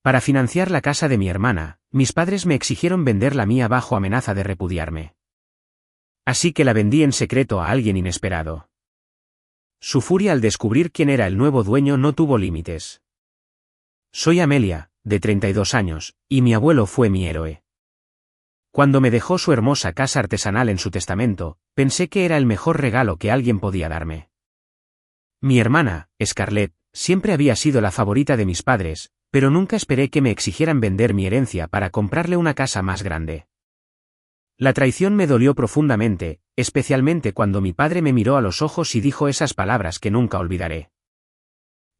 Para financiar la casa de mi hermana, mis padres me exigieron vender la mía bajo amenaza de repudiarme. Así que la vendí en secreto a alguien inesperado. Su furia al descubrir quién era el nuevo dueño no tuvo límites. Soy Amelia, de 32 años, y mi abuelo fue mi héroe. Cuando me dejó su hermosa casa artesanal en su testamento, pensé que era el mejor regalo que alguien podía darme. Mi hermana, Scarlett, siempre había sido la favorita de mis padres, pero nunca esperé que me exigieran vender mi herencia para comprarle una casa más grande. La traición me dolió profundamente, especialmente cuando mi padre me miró a los ojos y dijo esas palabras que nunca olvidaré.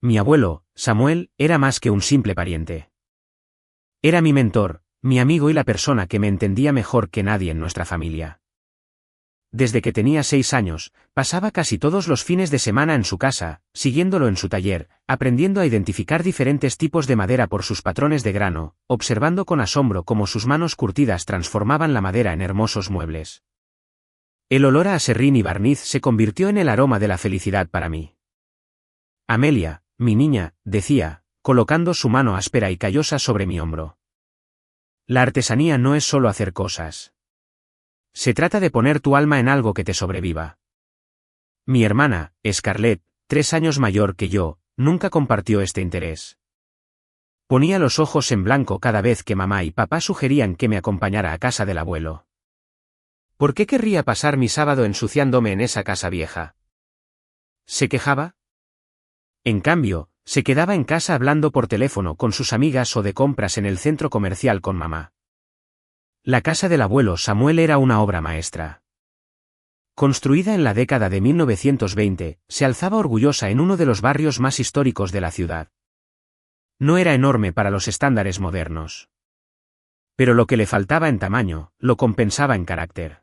Mi abuelo, Samuel, era más que un simple pariente. Era mi mentor, mi amigo y la persona que me entendía mejor que nadie en nuestra familia. Desde que tenía 6 años, pasaba casi todos los fines de semana en su casa, siguiéndolo en su taller, aprendiendo a identificar diferentes tipos de madera por sus patrones de grano, observando con asombro cómo sus manos curtidas transformaban la madera en hermosos muebles. El olor a aserrín y barniz se convirtió en el aroma de la felicidad para mí. Amelia, mi niña, decía, colocando su mano áspera y callosa sobre mi hombro. La artesanía no es solo hacer cosas. Se trata de poner tu alma en algo que te sobreviva. Mi hermana, Scarlett, 3 años mayor que yo, nunca compartió este interés. Ponía los ojos en blanco cada vez que mamá y papá sugerían que me acompañara a casa del abuelo. ¿Por qué querría pasar mi sábado ensuciándome en esa casa vieja? ¿Se quejaba? En cambio, se quedaba en casa hablando por teléfono con sus amigas o de compras en el centro comercial con mamá. La casa del abuelo Samuel era una obra maestra. Construida en la década de 1920, se alzaba orgullosa en uno de los barrios más históricos de la ciudad. No era enorme para los estándares modernos. Pero lo que le faltaba en tamaño, lo compensaba en carácter.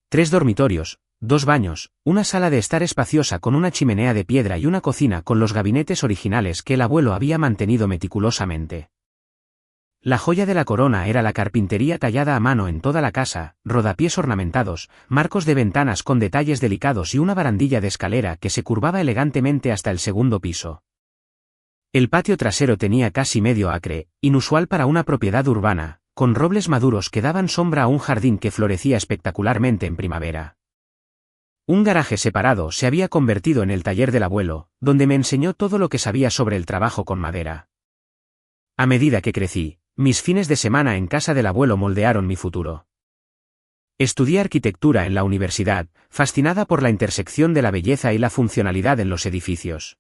3 dormitorios, 2 baños, una sala de estar espaciosa con una chimenea de piedra y una cocina con los gabinetes originales que el abuelo había mantenido meticulosamente. La joya de la corona era la carpintería tallada a mano en toda la casa, rodapiés ornamentados, marcos de ventanas con detalles delicados y una barandilla de escalera que se curvaba elegantemente hasta el segundo piso. El patio trasero tenía casi medio acre, inusual para una propiedad urbana, con robles maduros que daban sombra a un jardín que florecía espectacularmente en primavera. Un garaje separado se había convertido en el taller del abuelo, donde me enseñó todo lo que sabía sobre el trabajo con madera. A medida que crecí, mis fines de semana en casa del abuelo moldearon mi futuro. Estudié arquitectura en la universidad, fascinada por la intersección de la belleza y la funcionalidad en los edificios.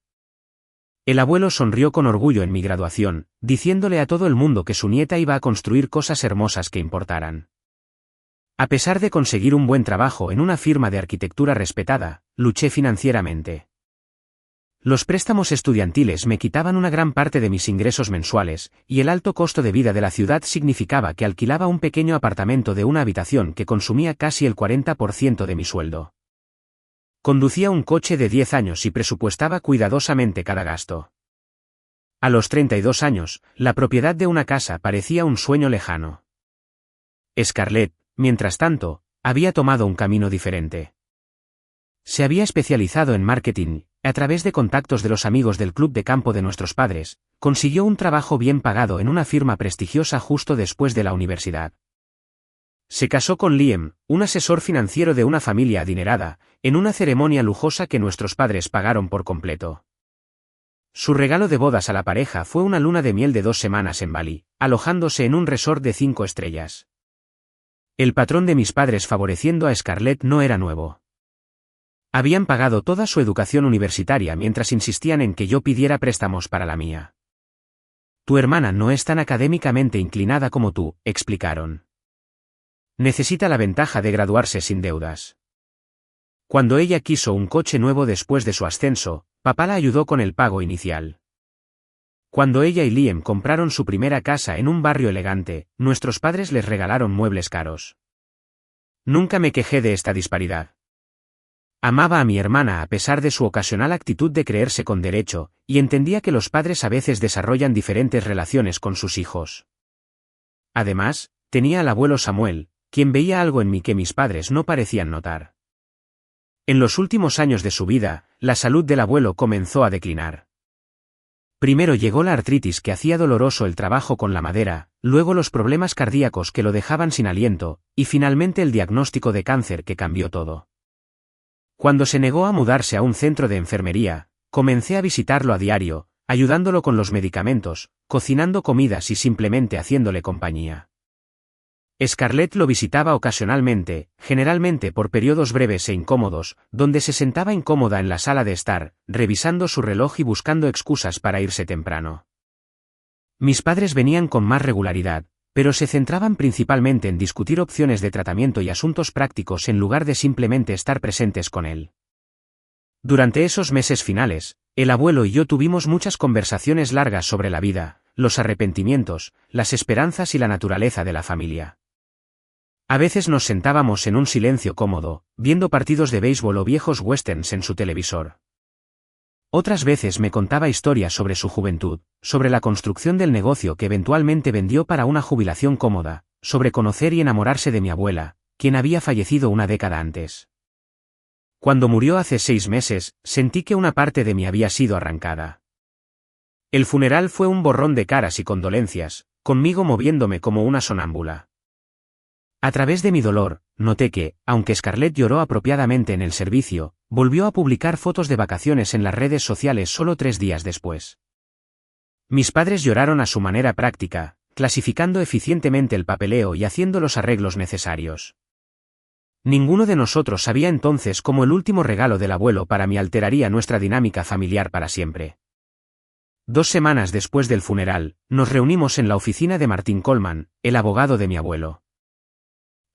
El abuelo sonrió con orgullo en mi graduación, diciéndole a todo el mundo que su nieta iba a construir cosas hermosas que importaran. A pesar de conseguir un buen trabajo en una firma de arquitectura respetada, luché financieramente. Los préstamos estudiantiles me quitaban una gran parte de mis ingresos mensuales, y el alto costo de vida de la ciudad significaba que alquilaba un pequeño apartamento de una habitación que consumía casi el 40% de mi sueldo. Conducía un coche de 10 años y presupuestaba cuidadosamente cada gasto. A los 32 años, la propiedad de una casa parecía un sueño lejano. Scarlett, mientras tanto, había tomado un camino diferente. Se había especializado en marketing. A través de contactos de los amigos del club de campo de nuestros padres, consiguió un trabajo bien pagado en una firma prestigiosa justo después de la universidad. Se casó con Liam, un asesor financiero de una familia adinerada, en una ceremonia lujosa que nuestros padres pagaron por completo. Su regalo de bodas a la pareja fue una luna de miel de 2 semanas en Bali, alojándose en un resort de 5 estrellas. El patrón de mis padres favoreciendo a Scarlett no era nuevo. Habían pagado toda su educación universitaria mientras insistían en que yo pidiera préstamos para la mía. Tu hermana no es tan académicamente inclinada como tú, explicaron. Necesita la ventaja de graduarse sin deudas. Cuando ella quiso un coche nuevo después de su ascenso, papá la ayudó con el pago inicial. Cuando ella y Liam compraron su primera casa en un barrio elegante, nuestros padres les regalaron muebles caros. Nunca me quejé de esta disparidad. Amaba a mi hermana a pesar de su ocasional actitud de creerse con derecho, y entendía que los padres a veces desarrollan diferentes relaciones con sus hijos. Además, tenía al abuelo Samuel, quien veía algo en mí que mis padres no parecían notar. En los últimos años de su vida, la salud del abuelo comenzó a declinar. Primero llegó la artritis que hacía doloroso el trabajo con la madera, luego los problemas cardíacos que lo dejaban sin aliento, y finalmente el diagnóstico de cáncer que cambió todo. Cuando se negó a mudarse a un centro de enfermería, comencé a visitarlo a diario, ayudándolo con los medicamentos, cocinando comidas y simplemente haciéndole compañía. Scarlett lo visitaba ocasionalmente, generalmente por periodos breves e incómodos, donde se sentaba incómoda en la sala de estar, revisando su reloj y buscando excusas para irse temprano. Mis padres venían con más regularidad, pero se centraban principalmente en discutir opciones de tratamiento y asuntos prácticos en lugar de simplemente estar presentes con él. Durante esos meses finales, el abuelo y yo tuvimos muchas conversaciones largas sobre la vida, los arrepentimientos, las esperanzas y la naturaleza de la familia. A veces nos sentábamos en un silencio cómodo, viendo partidos de béisbol o viejos westerns en su televisor. Otras veces me contaba historias sobre su juventud, sobre la construcción del negocio que eventualmente vendió para una jubilación cómoda, sobre conocer y enamorarse de mi abuela, quien había fallecido una década antes. Cuando murió hace 6 meses, sentí que una parte de mí había sido arrancada. El funeral fue un borrón de caras y condolencias, conmigo moviéndome como una sonámbula. A través de mi dolor, noté que, aunque Scarlett lloró apropiadamente en el servicio, volvió a publicar fotos de vacaciones en las redes sociales solo 3 días después. Mis padres lloraron a su manera práctica, clasificando eficientemente el papeleo y haciendo los arreglos necesarios. Ninguno de nosotros sabía entonces cómo el último regalo del abuelo para mí alteraría nuestra dinámica familiar para siempre. 2 semanas después del funeral, nos reunimos en la oficina de Martin Coleman, el abogado de mi abuelo.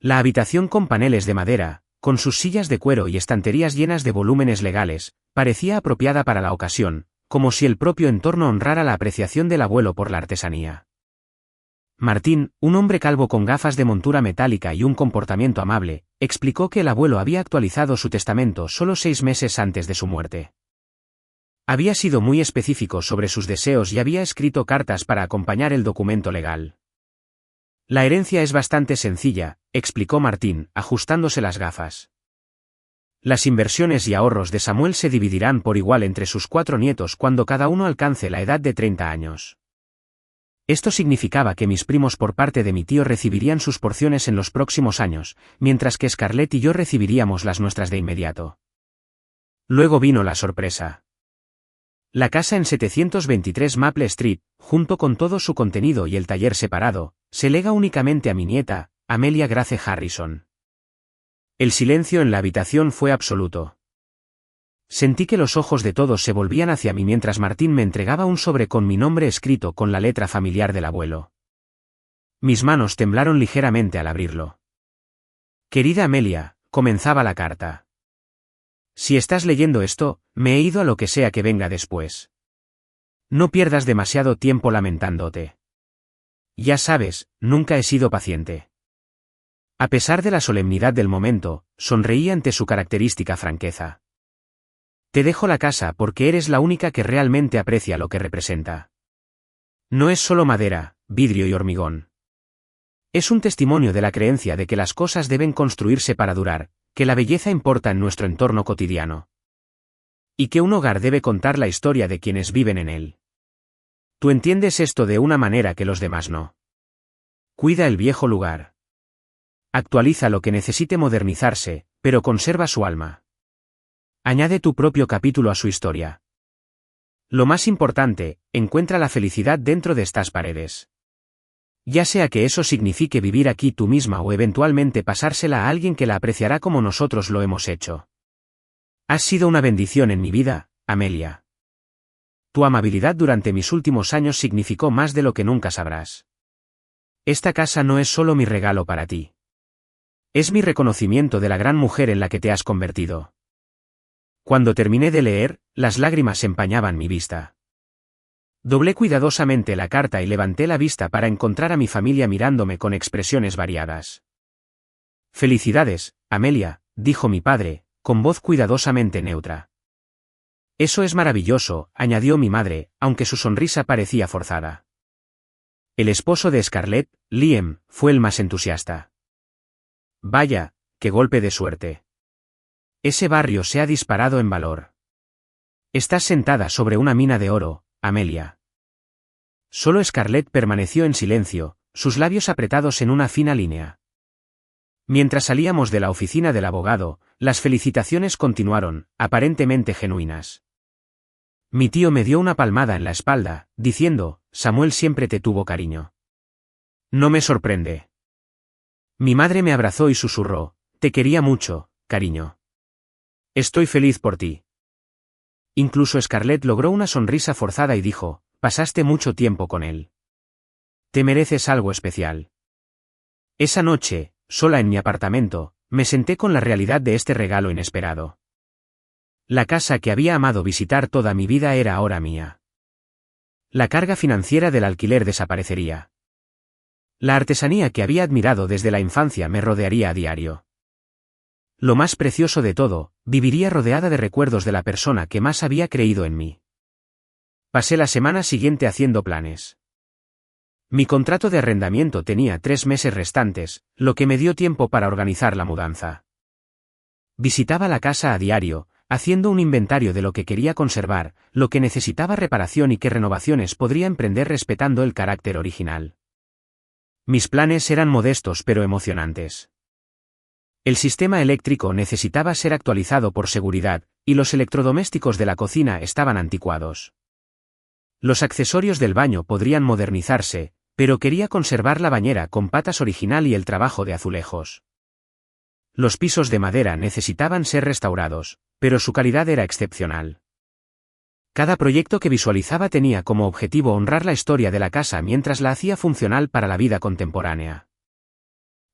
La habitación con paneles de madera, con sus sillas de cuero y estanterías llenas de volúmenes legales, parecía apropiada para la ocasión, como si el propio entorno honrara la apreciación del abuelo por la artesanía. Martín, un hombre calvo con gafas de montura metálica y un comportamiento amable, explicó que el abuelo había actualizado su testamento solo 6 meses antes de su muerte. Había sido muy específico sobre sus deseos y había escrito cartas para acompañar el documento legal. La herencia es bastante sencilla, explicó Martín, ajustándose las gafas. Las inversiones y ahorros de Samuel se dividirán por igual entre sus 4 nietos cuando cada uno alcance la edad de 30 años. Esto significaba que mis primos por parte de mi tío recibirían sus porciones en los próximos años, mientras que Scarlett y yo recibiríamos las nuestras de inmediato. Luego vino la sorpresa. La casa en 723 Maple Street, junto con todo su contenido y el taller separado, se lega únicamente a mi nieta, Amelia Grace Harrison. El silencio en la habitación fue absoluto. Sentí que los ojos de todos se volvían hacia mí mientras Martín me entregaba un sobre con mi nombre escrito con la letra familiar del abuelo. Mis manos temblaron ligeramente al abrirlo. Querida Amelia, comenzaba la carta. Si estás leyendo esto, me he ido a lo que sea que venga después. No pierdas demasiado tiempo lamentándote. Ya sabes, nunca he sido paciente. A pesar de la solemnidad del momento, sonreí ante su característica franqueza. Te dejo la casa porque eres la única que realmente aprecia lo que representa. No es solo madera, vidrio y hormigón. Es un testimonio de la creencia de que las cosas deben construirse para durar, que la belleza importa en nuestro entorno cotidiano. Y que un hogar debe contar la historia de quienes viven en él. Tú entiendes esto de una manera que los demás no. Cuida el viejo lugar. Actualiza lo que necesite modernizarse, pero conserva su alma. Añade tu propio capítulo a su historia. Lo más importante, encuentra la felicidad dentro de estas paredes. Ya sea que eso signifique vivir aquí tú misma o eventualmente pasársela a alguien que la apreciará como nosotros lo hemos hecho. Has sido una bendición en mi vida, Amelia. Tu amabilidad durante mis últimos años significó más de lo que nunca sabrás. Esta casa no es solo mi regalo para ti. Es mi reconocimiento de la gran mujer en la que te has convertido. Cuando terminé de leer, las lágrimas empañaban mi vista. Doblé cuidadosamente la carta y levanté la vista para encontrar a mi familia mirándome con expresiones variadas. Felicidades, Amelia, dijo mi padre, con voz cuidadosamente neutra. Eso es maravilloso, añadió mi madre, aunque su sonrisa parecía forzada. El esposo de Scarlett, Liam, fue el más entusiasta. Vaya, qué golpe de suerte. Ese barrio se ha disparado en valor. Estás sentada sobre una mina de oro, Amelia. Solo Scarlett permaneció en silencio, sus labios apretados en una fina línea. Mientras salíamos de la oficina del abogado, las felicitaciones continuaron, aparentemente genuinas. Mi tío me dio una palmada en la espalda, diciendo, Samuel siempre te tuvo cariño. No me sorprende. Mi madre me abrazó y susurró, te quería mucho, cariño. Estoy feliz por ti. Incluso Scarlett logró una sonrisa forzada y dijo, pasaste mucho tiempo con él. Te mereces algo especial. Esa noche, sola en mi apartamento, me senté con la realidad de este regalo inesperado. La casa que había amado visitar toda mi vida era ahora mía. La carga financiera del alquiler desaparecería. La artesanía que había admirado desde la infancia me rodearía a diario. Lo más precioso de todo, viviría rodeada de recuerdos de la persona que más había creído en mí. Pasé la semana siguiente haciendo planes. Mi contrato de arrendamiento tenía 3 meses restantes, lo que me dio tiempo para organizar la mudanza. Visitaba la casa a diario, haciendo un inventario de lo que quería conservar, lo que necesitaba reparación y qué renovaciones podría emprender respetando el carácter original. Mis planes eran modestos pero emocionantes. El sistema eléctrico necesitaba ser actualizado por seguridad, y los electrodomésticos de la cocina estaban anticuados. Los accesorios del baño podrían modernizarse, pero quería conservar la bañera con patas original y el trabajo de azulejos. Los pisos de madera necesitaban ser restaurados, pero su calidad era excepcional. Cada proyecto que visualizaba tenía como objetivo honrar la historia de la casa mientras la hacía funcional para la vida contemporánea.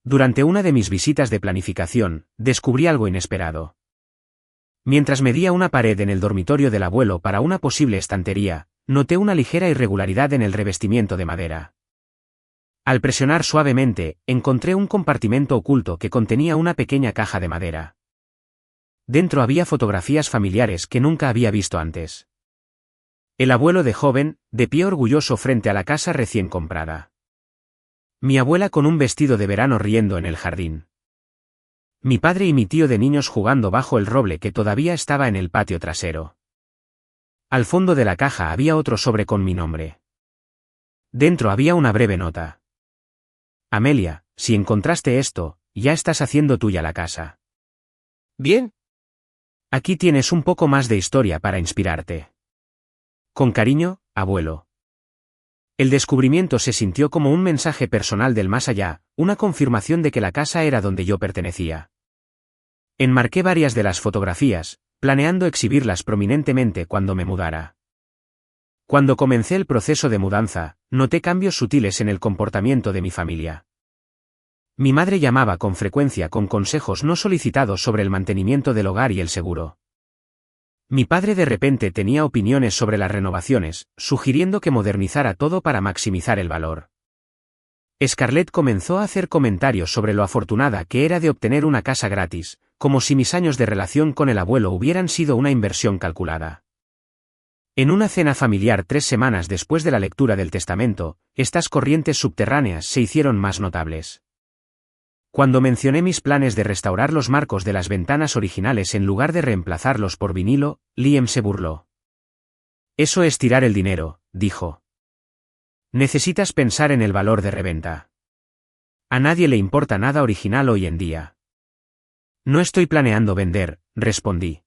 Durante una de mis visitas de planificación, descubrí algo inesperado. Mientras medía una pared en el dormitorio del abuelo para una posible estantería, noté una ligera irregularidad en el revestimiento de madera. Al presionar suavemente, encontré un compartimento oculto que contenía una pequeña caja de madera. Dentro había fotografías familiares que nunca había visto antes. El abuelo de joven, de pie orgulloso frente a la casa recién comprada. Mi abuela con un vestido de verano riendo en el jardín. Mi padre y mi tío de niños jugando bajo el roble que todavía estaba en el patio trasero. Al fondo de la caja había otro sobre con mi nombre. Dentro había una breve nota. Amelia, si encontraste esto, ya estás haciendo tuya la casa. Bien. Aquí tienes un poco más de historia para inspirarte. Con cariño, abuelo. El descubrimiento se sintió como un mensaje personal del más allá, una confirmación de que la casa era donde yo pertenecía. Enmarqué varias de las fotografías, planeando exhibirlas prominentemente cuando me mudara. Cuando comencé el proceso de mudanza, noté cambios sutiles en el comportamiento de mi familia. Mi madre llamaba con frecuencia con consejos no solicitados sobre el mantenimiento del hogar y el seguro. Mi padre de repente tenía opiniones sobre las renovaciones, sugiriendo que modernizara todo para maximizar el valor. Scarlett comenzó a hacer comentarios sobre lo afortunada que era de obtener una casa gratis, como si mis años de relación con el abuelo hubieran sido una inversión calculada. En una cena familiar 3 semanas después de la lectura del testamento, estas corrientes subterráneas se hicieron más notables. Cuando mencioné mis planes de restaurar los marcos de las ventanas originales en lugar de reemplazarlos por vinilo, Liam se burló. Eso es tirar el dinero, dijo. Necesitas pensar en el valor de reventa. A nadie le importa nada original hoy en día. No estoy planeando vender, respondí.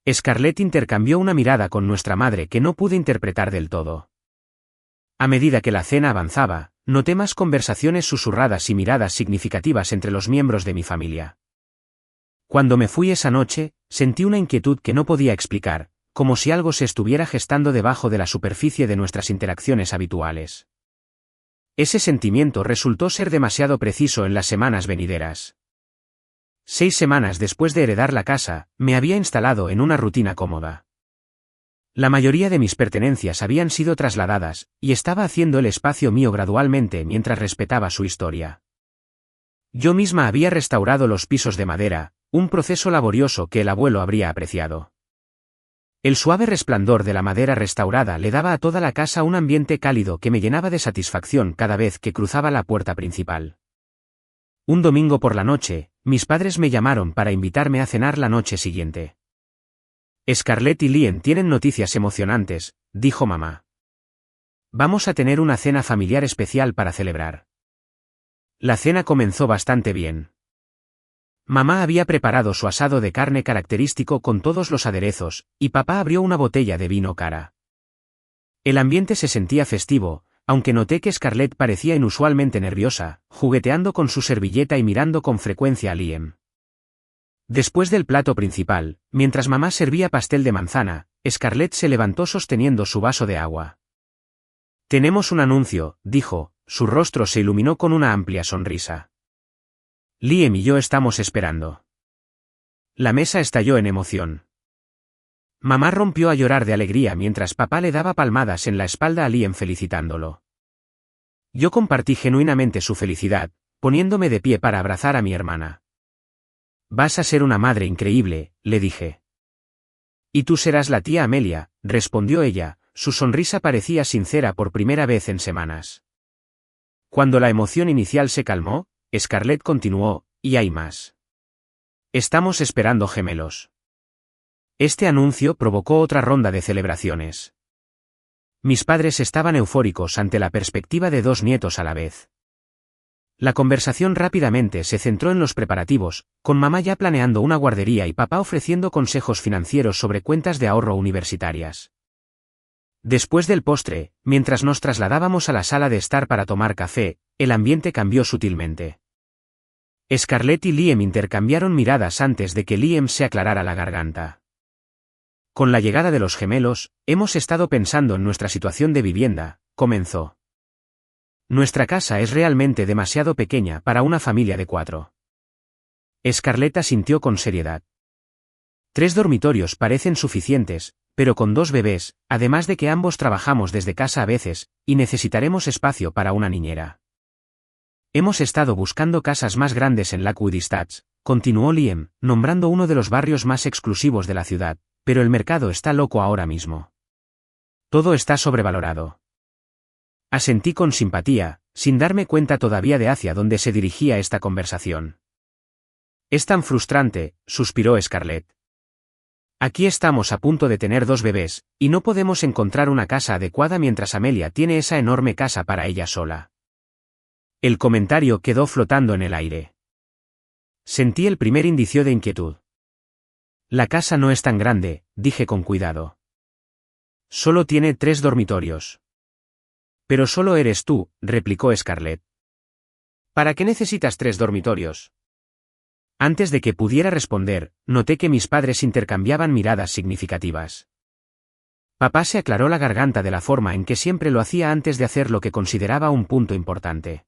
Scarlett intercambió una mirada con nuestra madre que no pude interpretar del todo. A medida que la cena avanzaba, noté más conversaciones susurradas y miradas significativas entre los miembros de mi familia. Cuando me fui esa noche, sentí una inquietud que no podía explicar, como si algo se estuviera gestando debajo de la superficie de nuestras interacciones habituales. Ese sentimiento resultó ser demasiado preciso en las semanas venideras. 6 semanas después de heredar la casa, me había instalado en una rutina cómoda. La mayoría de mis pertenencias habían sido trasladadas, y estaba haciendo el espacio mío gradualmente mientras respetaba su historia. Yo misma había restaurado los pisos de madera, un proceso laborioso que el abuelo habría apreciado. El suave resplandor de la madera restaurada le daba a toda la casa un ambiente cálido que me llenaba de satisfacción cada vez que cruzaba la puerta principal. Un domingo por la noche, mis padres me llamaron para invitarme a cenar la noche siguiente. Scarlett y Liam tienen noticias emocionantes, dijo mamá. Vamos a tener una cena familiar especial para celebrar. La cena comenzó bastante bien. Mamá había preparado su asado de carne característico con todos los aderezos, y papá abrió una botella de vino cara. El ambiente se sentía festivo, aunque noté que Scarlett parecía inusualmente nerviosa, jugueteando con su servilleta y mirando con frecuencia a Liam. Después del plato principal, mientras mamá servía pastel de manzana, Scarlett se levantó sosteniendo su vaso de agua. «Tenemos un anuncio», dijo, su rostro se iluminó con una amplia sonrisa. Liam y yo estamos esperando. La mesa estalló en emoción. Mamá rompió a llorar de alegría mientras papá le daba palmadas en la espalda a Liam felicitándolo. Yo compartí genuinamente su felicidad, poniéndome de pie para abrazar a mi hermana. «Vas a ser una madre increíble», le dije. «Y tú serás la tía Amelia», respondió ella, su sonrisa parecía sincera por primera vez en semanas. Cuando la emoción inicial se calmó, Scarlett continuó, «Y hay más. Estamos esperando gemelos». Este anuncio provocó otra ronda de celebraciones. Mis padres estaban eufóricos ante la perspectiva de 2 nietos a la vez. La conversación rápidamente se centró en los preparativos, con mamá ya planeando una guardería y papá ofreciendo consejos financieros sobre cuentas de ahorro universitarias. Después del postre, mientras nos trasladábamos a la sala de estar para tomar café, el ambiente cambió sutilmente. Scarlett y Liam intercambiaron miradas antes de que Liam se aclarara la garganta. «Con la llegada de los gemelos, hemos estado pensando en nuestra situación de vivienda», comenzó. «Nuestra casa es realmente demasiado pequeña para una familia de 4». Scarlett asintió con seriedad. 3 dormitorios parecen suficientes, pero con 2 bebés, además de que ambos trabajamos desde casa a veces, y necesitaremos espacio para una niñera. Hemos estado buscando casas más grandes en Lakewood Estates, continuó Liam, nombrando uno de los barrios más exclusivos de la ciudad, pero el mercado está loco ahora mismo. Todo está sobrevalorado. Asentí con simpatía, sin darme cuenta todavía de hacia dónde se dirigía esta conversación. «Es tan frustrante», suspiró Scarlett. «Aquí estamos a punto de tener 2 bebés, y no podemos encontrar una casa adecuada mientras Amelia tiene esa enorme casa para ella sola». El comentario quedó flotando en el aire. Sentí el primer indicio de inquietud. «La casa no es tan grande», dije con cuidado. «Solo tiene 3 dormitorios». «Pero solo eres tú», replicó Scarlett. «¿Para qué necesitas 3 dormitorios?» Antes de que pudiera responder, noté que mis padres intercambiaban miradas significativas. Papá se aclaró la garganta de la forma en que siempre lo hacía antes de hacer lo que consideraba un punto importante.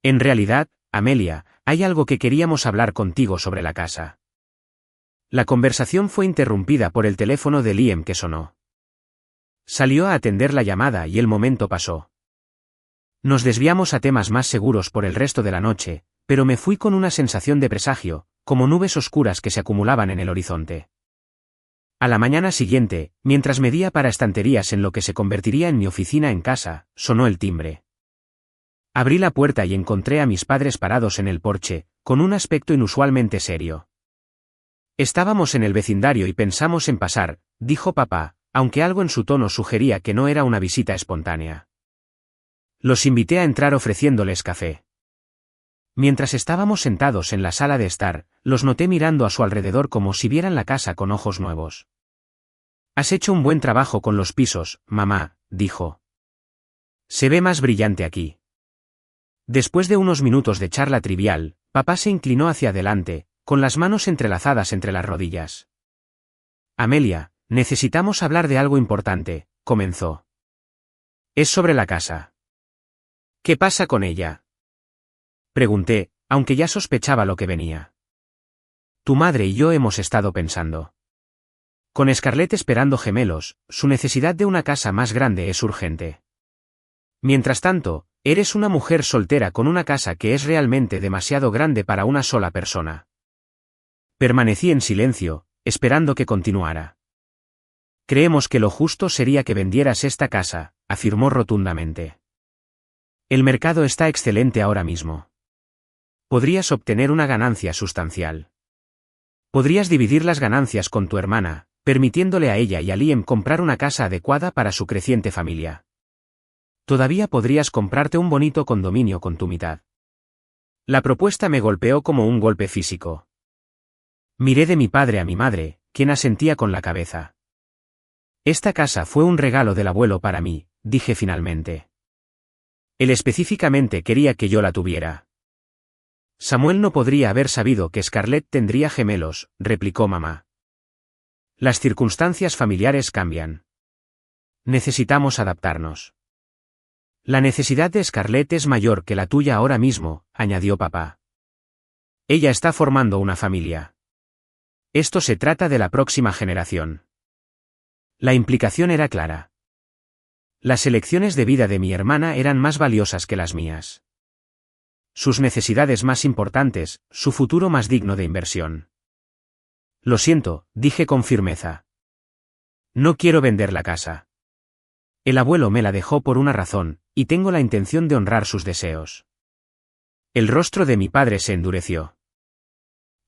«En realidad, Amelia, hay algo que queríamos hablar contigo sobre la casa». La conversación fue interrumpida por el teléfono de Liam que sonó. Salió a atender la llamada y el momento pasó. Nos desviamos a temas más seguros por el resto de la noche, pero me fui con una sensación de presagio, como nubes oscuras que se acumulaban en el horizonte. A la mañana siguiente, mientras medía para estanterías en lo que se convertiría en mi oficina en casa, sonó el timbre. Abrí la puerta y encontré a mis padres parados en el porche, con un aspecto inusualmente serio. «Estábamos en el vecindario y pensamos en pasar», dijo papá, aunque algo en su tono sugería que no era una visita espontánea. Los invité a entrar ofreciéndoles café. Mientras estábamos sentados en la sala de estar, los noté mirando a su alrededor como si vieran la casa con ojos nuevos. «Has hecho un buen trabajo con los pisos, mamá», dijo. «Se ve más brillante aquí». Después de unos minutos de charla trivial, papá se inclinó hacia adelante, con las manos entrelazadas entre las rodillas. «Amelia, necesitamos hablar de algo importante», comenzó. «Es sobre la casa». «¿Qué pasa con ella?», pregunté, aunque ya sospechaba lo que venía. «Tu madre y yo hemos estado pensando. Con Scarlett esperando gemelos, su necesidad de una casa más grande es urgente. Mientras tanto, eres una mujer soltera con una casa que es realmente demasiado grande para una sola persona». Permanecí en silencio, esperando que continuara. «Creemos que lo justo sería que vendieras esta casa», afirmó rotundamente. «El mercado está excelente ahora mismo. Podrías obtener una ganancia sustancial. Podrías dividir las ganancias con tu hermana, permitiéndole a ella y a Liam comprar una casa adecuada para su creciente familia. Todavía podrías comprarte un bonito condominio con tu mitad. La propuesta me golpeó como un golpe físico. Miré de mi padre a mi madre, quien asentía con la cabeza. Esta casa fue un regalo del abuelo para mí, dije finalmente. Él específicamente quería que yo la tuviera. Samuel no podría haber sabido que Scarlett tendría gemelos, replicó mamá. Las circunstancias familiares cambian. Necesitamos adaptarnos. La necesidad de Scarlett es mayor que la tuya ahora mismo, añadió papá. Ella está formando una familia. Esto se trata de la próxima generación. La implicación era clara. Las elecciones de vida de mi hermana eran más valiosas que las mías. Sus necesidades más importantes, su futuro más digno de inversión. Lo siento, dije con firmeza. No quiero vender la casa. El abuelo me la dejó por una razón, y tengo la intención de honrar sus deseos. El rostro de mi padre se endureció.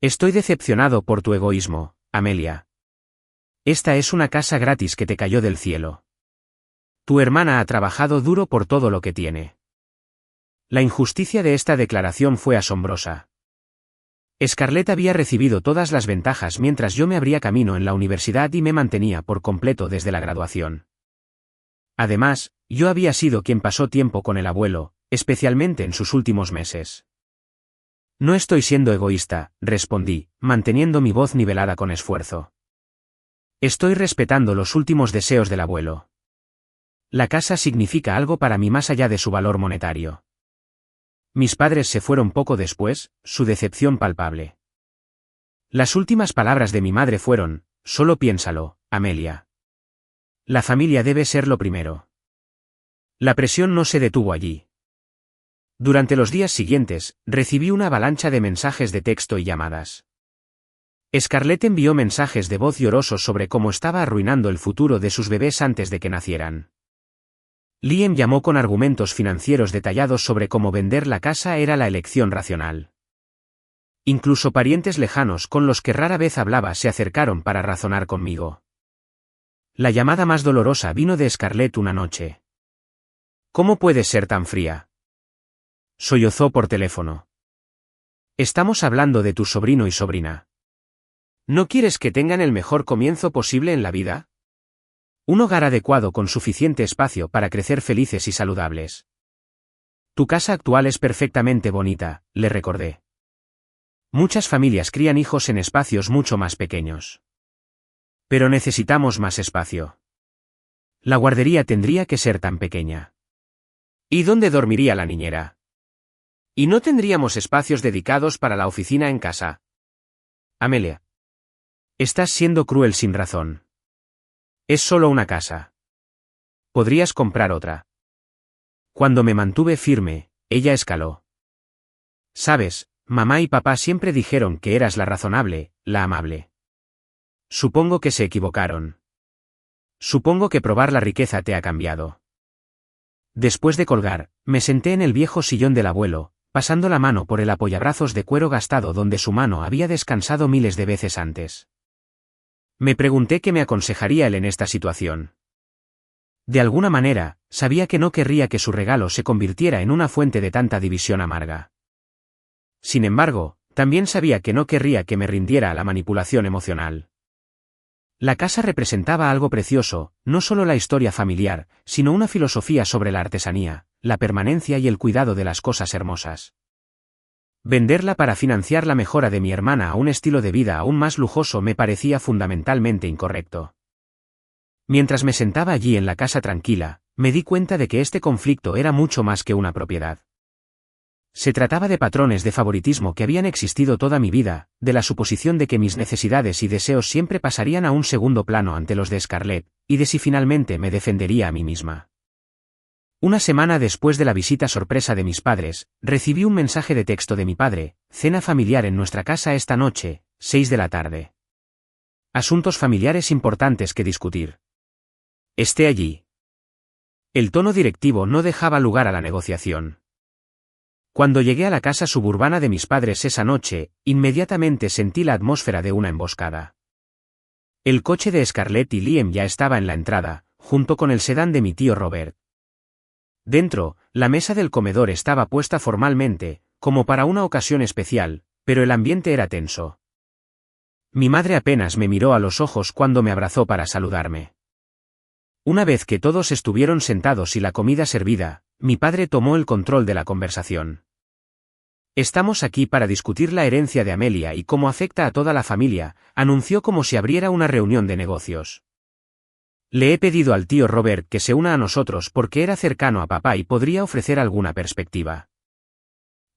Estoy decepcionado por tu egoísmo, Amelia. Esta es una casa gratis que te cayó del cielo. Tu hermana ha trabajado duro por todo lo que tiene. La injusticia de esta declaración fue asombrosa. Scarlett había recibido todas las ventajas mientras yo me abría camino en la universidad y me mantenía por completo desde la graduación. Además, yo había sido quien pasó tiempo con el abuelo, especialmente en sus últimos meses. No estoy siendo egoísta, respondí, manteniendo mi voz nivelada con esfuerzo. Estoy respetando los últimos deseos del abuelo. La casa significa algo para mí más allá de su valor monetario. Mis padres se fueron poco después, su decepción palpable. Las últimas palabras de mi madre fueron, solo piénsalo, Amelia. La familia debe ser lo primero. La presión no se detuvo allí. Durante los días siguientes, recibí una avalancha de mensajes de texto y llamadas. Scarlett envió mensajes de voz llorosos sobre cómo estaba arruinando el futuro de sus bebés antes de que nacieran. Liam llamó con argumentos financieros detallados sobre cómo vender la casa era la elección racional. Incluso parientes lejanos con los que rara vez hablaba se acercaron para razonar conmigo. La llamada más dolorosa vino de Scarlett una noche. ¿Cómo puedes ser tan fría? Sollozó por teléfono. Estamos hablando de tu sobrino y sobrina. ¿No quieres que tengan el mejor comienzo posible en la vida? Un hogar adecuado con suficiente espacio para crecer felices y saludables. Tu casa actual es perfectamente bonita, le recordé. Muchas familias crían hijos en espacios mucho más pequeños. Pero necesitamos más espacio. La guardería tendría que ser tan pequeña. ¿Y dónde dormiría la niñera? ¿Y no tendríamos espacios dedicados para la oficina en casa? Amelia. Estás siendo cruel sin razón. Es solo una casa. Podrías comprar otra. Cuando me mantuve firme, ella escaló. Sabes, mamá y papá siempre dijeron que eras la razonable, la amable. Supongo que se equivocaron. Supongo que probar la riqueza te ha cambiado. Después de colgar, me senté en el viejo sillón del abuelo, pasando la mano por el apoyabrazos de cuero gastado donde su mano había descansado miles de veces antes. Me pregunté qué me aconsejaría él en esta situación. De alguna manera, sabía que no querría que su regalo se convirtiera en una fuente de tanta división amarga. Sin embargo, también sabía que no querría que me rindiera a la manipulación emocional. La casa representaba algo precioso, no solo la historia familiar, sino una filosofía sobre la artesanía, la permanencia y el cuidado de las cosas hermosas. Venderla para financiar la mejora de mi hermana a un estilo de vida aún más lujoso me parecía fundamentalmente incorrecto. Mientras me sentaba allí en la casa tranquila, me di cuenta de que este conflicto era mucho más que una propiedad. Se trataba de patrones de favoritismo que habían existido toda mi vida, de la suposición de que mis necesidades y deseos siempre pasarían a un segundo plano ante los de Scarlett, y de si finalmente me defendería a mí misma. Una semana después de la visita sorpresa de mis padres, recibí un mensaje de texto de mi padre: cena familiar en nuestra casa esta noche, 6 de la tarde. Asuntos familiares importantes que discutir. Esté allí. El tono directivo no dejaba lugar a la negociación. Cuando llegué a la casa suburbana de mis padres esa noche, inmediatamente sentí la atmósfera de una emboscada. El coche de Scarlett y Liam ya estaba en la entrada, junto con el sedán de mi tío Robert. Dentro, la mesa del comedor estaba puesta formalmente, como para una ocasión especial, pero el ambiente era tenso. Mi madre apenas me miró a los ojos cuando me abrazó para saludarme. Una vez que todos estuvieron sentados y la comida servida, mi padre tomó el control de la conversación. Estamos aquí para discutir la herencia de Amelia y cómo afecta a toda la familia, anunció como si abriera una reunión de negocios. Le he pedido al tío Robert que se una a nosotros porque era cercano a papá y podría ofrecer alguna perspectiva.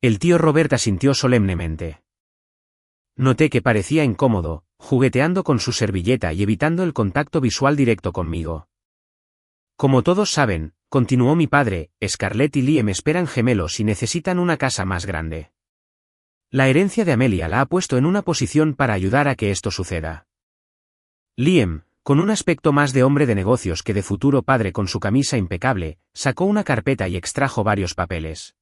El tío Robert asintió solemnemente. Noté que parecía incómodo, jugueteando con su servilleta y evitando el contacto visual directo conmigo. Como todos saben, continuó mi padre, Scarlett y Liam esperan gemelos y necesitan una casa más grande. La herencia de Amelia la ha puesto en una posición para ayudar a que esto suceda. Liam, con un aspecto más de hombre de negocios que de futuro padre con su camisa impecable, sacó una carpeta y extrajo varios papeles.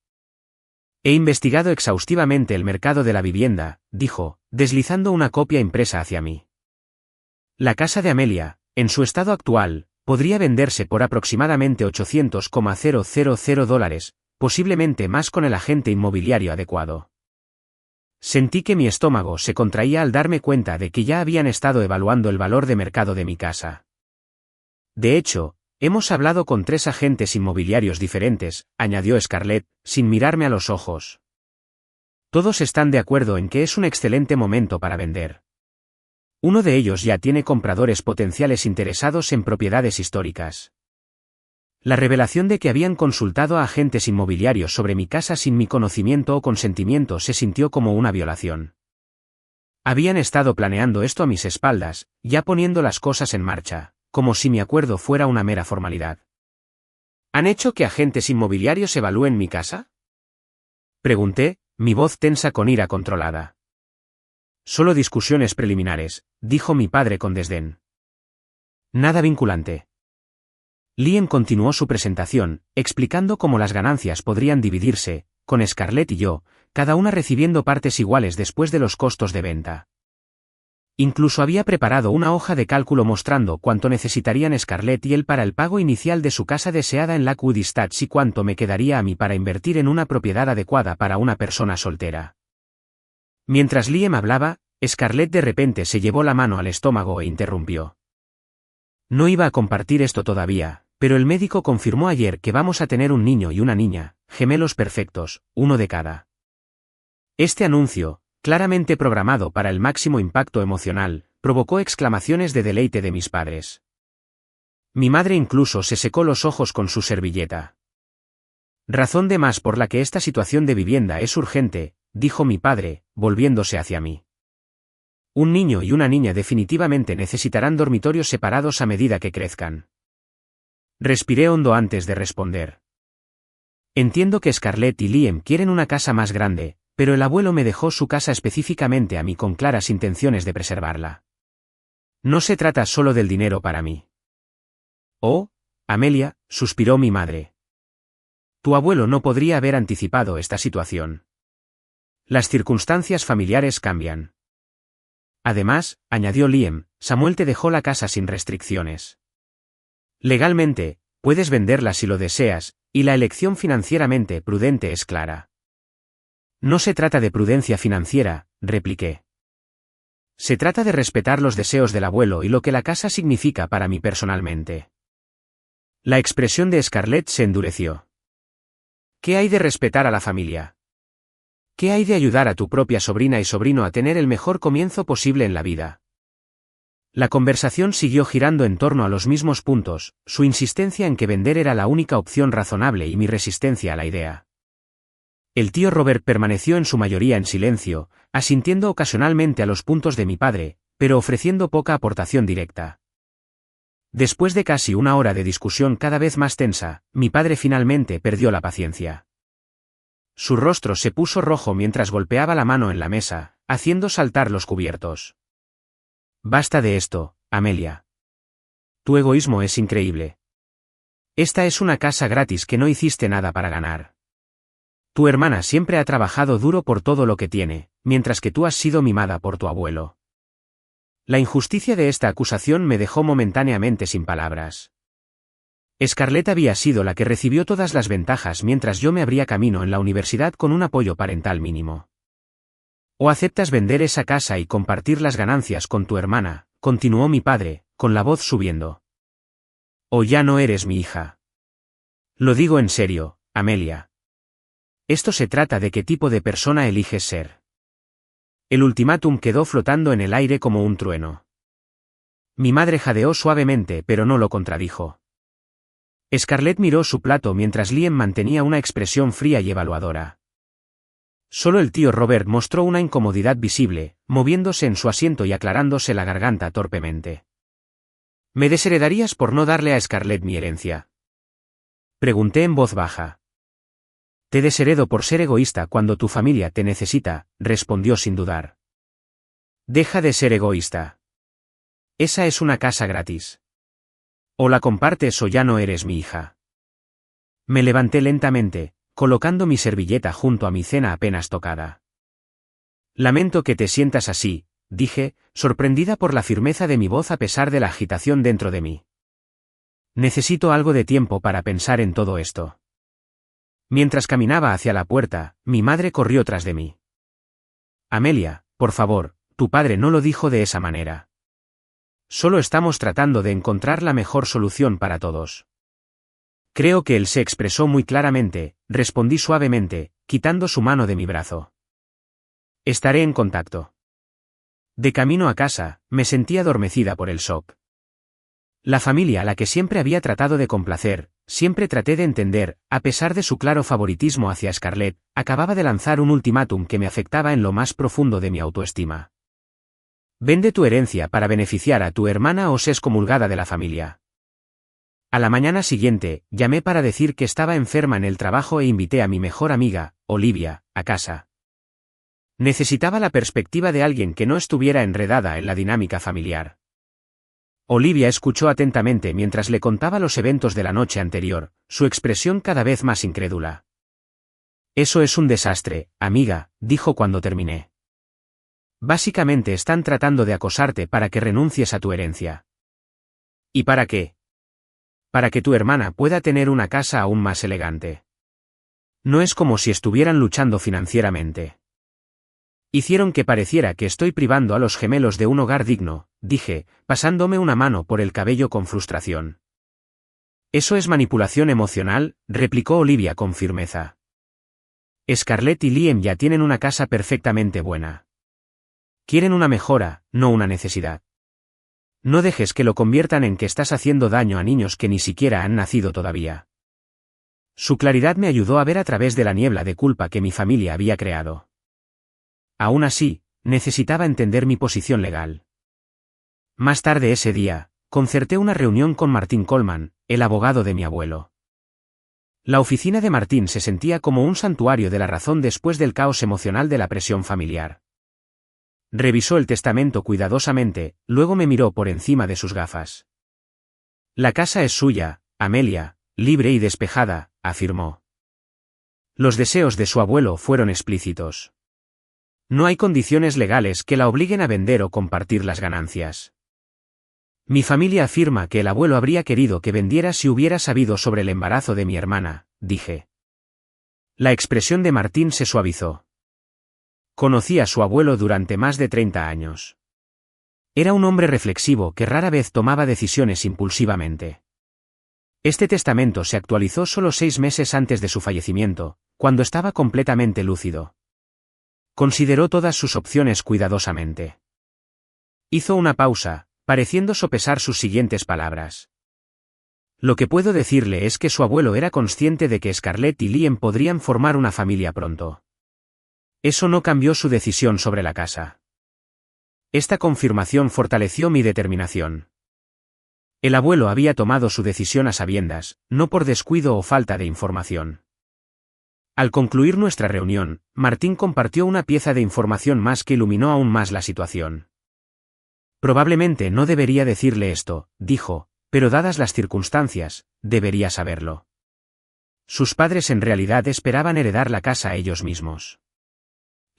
He investigado exhaustivamente el mercado de la vivienda, dijo, deslizando una copia impresa hacia mí. La casa de Amelia, en su estado actual, podría venderse por aproximadamente $800,000, posiblemente más con el agente inmobiliario adecuado. Sentí que mi estómago se contraía al darme cuenta de que ya habían estado evaluando el valor de mercado de mi casa. De hecho, hemos hablado con 3 agentes inmobiliarios diferentes, añadió Scarlett, sin mirarme a los ojos. Todos están de acuerdo en que es un excelente momento para vender. Uno de ellos ya tiene compradores potenciales interesados en propiedades históricas. La revelación de que habían consultado a agentes inmobiliarios sobre mi casa sin mi conocimiento o consentimiento se sintió como una violación. Habían estado planeando esto a mis espaldas, ya poniendo las cosas en marcha, como si mi acuerdo fuera una mera formalidad. ¿Han hecho que agentes inmobiliarios evalúen mi casa? Pregunté, mi voz tensa con ira controlada. Solo discusiones preliminares, dijo mi padre con desdén. Nada vinculante. Liam continuó su presentación, explicando cómo las ganancias podrían dividirse, con Scarlett y yo, cada una recibiendo partes iguales después de los costos de venta. Incluso había preparado una hoja de cálculo mostrando cuánto necesitarían Scarlett y él para el pago inicial de su casa deseada en Lakewood Estates y cuánto me quedaría a mí para invertir en una propiedad adecuada para una persona soltera. Mientras Liam hablaba, Scarlett de repente se llevó la mano al estómago e interrumpió. No iba a compartir esto todavía, pero el médico confirmó ayer que vamos a tener un niño y una niña, gemelos perfectos, uno de cada. Este anuncio, claramente programado para el máximo impacto emocional, provocó exclamaciones de deleite de mis padres. Mi madre incluso se secó los ojos con su servilleta. Razón de más por la que esta situación de vivienda es urgente, dijo mi padre, volviéndose hacia mí. Un niño y una niña definitivamente necesitarán dormitorios separados a medida que crezcan. Respiré hondo antes de responder. Entiendo que Scarlett y Liam quieren una casa más grande, pero el abuelo me dejó su casa específicamente a mí con claras intenciones de preservarla. No se trata solo del dinero para mí. Oh, Amelia, suspiró mi madre. Tu abuelo no podría haber anticipado esta situación. Las circunstancias familiares cambian. Además, añadió Liam, Samuel te dejó la casa sin restricciones. Legalmente, puedes venderla si lo deseas, y la elección financieramente prudente es clara. No se trata de prudencia financiera, repliqué. Se trata de respetar los deseos del abuelo y lo que la casa significa para mí personalmente. La expresión de Scarlett se endureció. ¿Qué hay de respetar a la familia? ¿Qué hay de ayudar a tu propia sobrina y sobrino a tener el mejor comienzo posible en la vida? La conversación siguió girando en torno a los mismos puntos, su insistencia en que vender era la única opción razonable y mi resistencia a la idea. El tío Robert permaneció en su mayoría en silencio, asintiendo ocasionalmente a los puntos de mi padre, pero ofreciendo poca aportación directa. Después de casi una hora de discusión cada vez más tensa, mi padre finalmente perdió la paciencia. Su rostro se puso rojo mientras golpeaba la mano en la mesa, haciendo saltar los cubiertos. Basta de esto, Amelia. Tu egoísmo es increíble. Esta es una casa gratis que no hiciste nada para ganar. Tu hermana siempre ha trabajado duro por todo lo que tiene, mientras que tú has sido mimada por tu abuelo. La injusticia de esta acusación me dejó momentáneamente sin palabras. Scarlett había sido la que recibió todas las ventajas mientras yo me abría camino en la universidad con un apoyo parental mínimo. ¿O aceptas vender esa casa y compartir las ganancias con tu hermana?, continuó mi padre, con la voz subiendo. ¿O ya no eres mi hija? Lo digo en serio, Amelia. Esto se trata de qué tipo de persona eliges ser. El ultimátum quedó flotando en el aire como un trueno. Mi madre jadeó suavemente pero no lo contradijo. Scarlett miró su plato mientras Liam mantenía una expresión fría y evaluadora. Solo el tío Robert mostró una incomodidad visible, moviéndose en su asiento y aclarándose la garganta torpemente. ¿Me desheredarías por no darle a Scarlett mi herencia?, pregunté en voz baja. Te desheredo por ser egoísta cuando tu familia te necesita, respondió sin dudar. Deja de ser egoísta. Esa es una casa gratis. O la compartes o ya no eres mi hija. Me levanté lentamente, colocando mi servilleta junto a mi cena apenas tocada. Lamento que te sientas así, dije, sorprendida por la firmeza de mi voz a pesar de la agitación dentro de mí. Necesito algo de tiempo para pensar en todo esto. Mientras caminaba hacia la puerta, mi madre corrió tras de mí. Amelia, por favor, tu padre no lo dijo de esa manera. Solo estamos tratando de encontrar la mejor solución para todos. Creo que él se expresó muy claramente, respondí suavemente, quitando su mano de mi brazo. Estaré en contacto. De camino a casa, me sentí adormecida por el shock. La familia a la que siempre había tratado de complacer, siempre traté de entender, a pesar de su claro favoritismo hacia Scarlett, acababa de lanzar un ultimátum que me afectaba en lo más profundo de mi autoestima. Vende tu herencia para beneficiar a tu hermana o sé excomulgada de la familia. A la mañana siguiente, llamé para decir que estaba enferma en el trabajo e invité a mi mejor amiga, Olivia, a casa. Necesitaba la perspectiva de alguien que no estuviera enredada en la dinámica familiar. Olivia escuchó atentamente mientras le contaba los eventos de la noche anterior, su expresión cada vez más incrédula. Eso es un desastre, amiga, dijo cuando terminé. Básicamente están tratando de acosarte para que renuncies a tu herencia. ¿Y para qué? Para que tu hermana pueda tener una casa aún más elegante. No es como si estuvieran luchando financieramente. Hicieron que pareciera que estoy privando a los gemelos de un hogar digno, dije, pasándome una mano por el cabello con frustración. Eso es manipulación emocional, replicó Olivia con firmeza. Scarlett y Liam ya tienen una casa perfectamente buena. Quieren una mejora, no una necesidad. No dejes que lo conviertan en que estás haciendo daño a niños que ni siquiera han nacido todavía. Su claridad me ayudó a ver a través de la niebla de culpa que mi familia había creado. Aún así, necesitaba entender mi posición legal. Más tarde ese día, concerté una reunión con Martin Coleman, el abogado de mi abuelo. La oficina de Martin se sentía como un santuario de la razón después del caos emocional de la presión familiar. Revisó el testamento cuidadosamente, luego me miró por encima de sus gafas. La casa es suya, Amelia, libre y despejada, afirmó. Los deseos de su abuelo fueron explícitos. No hay condiciones legales que la obliguen a vender o compartir las ganancias. Mi familia afirma que el abuelo habría querido que vendiera si hubiera sabido sobre el embarazo de mi hermana, dije. La expresión de Martín se suavizó. Conocí a su abuelo durante más de 30 años. Era un hombre reflexivo que rara vez tomaba decisiones impulsivamente. Este testamento se actualizó solo 6 meses antes de su fallecimiento, cuando estaba completamente lúcido. Consideró todas sus opciones cuidadosamente. Hizo una pausa, pareciendo sopesar sus siguientes palabras. Lo que puedo decirle es que su abuelo era consciente de que Scarlett y Liam podrían formar una familia pronto. Eso no cambió su decisión sobre la casa. Esta confirmación fortaleció mi determinación. El abuelo había tomado su decisión a sabiendas, no por descuido o falta de información. Al concluir nuestra reunión, Martín compartió una pieza de información más que iluminó aún más la situación. Probablemente no debería decirle esto, dijo, pero dadas las circunstancias, debería saberlo. Sus padres en realidad esperaban heredar la casa a ellos mismos.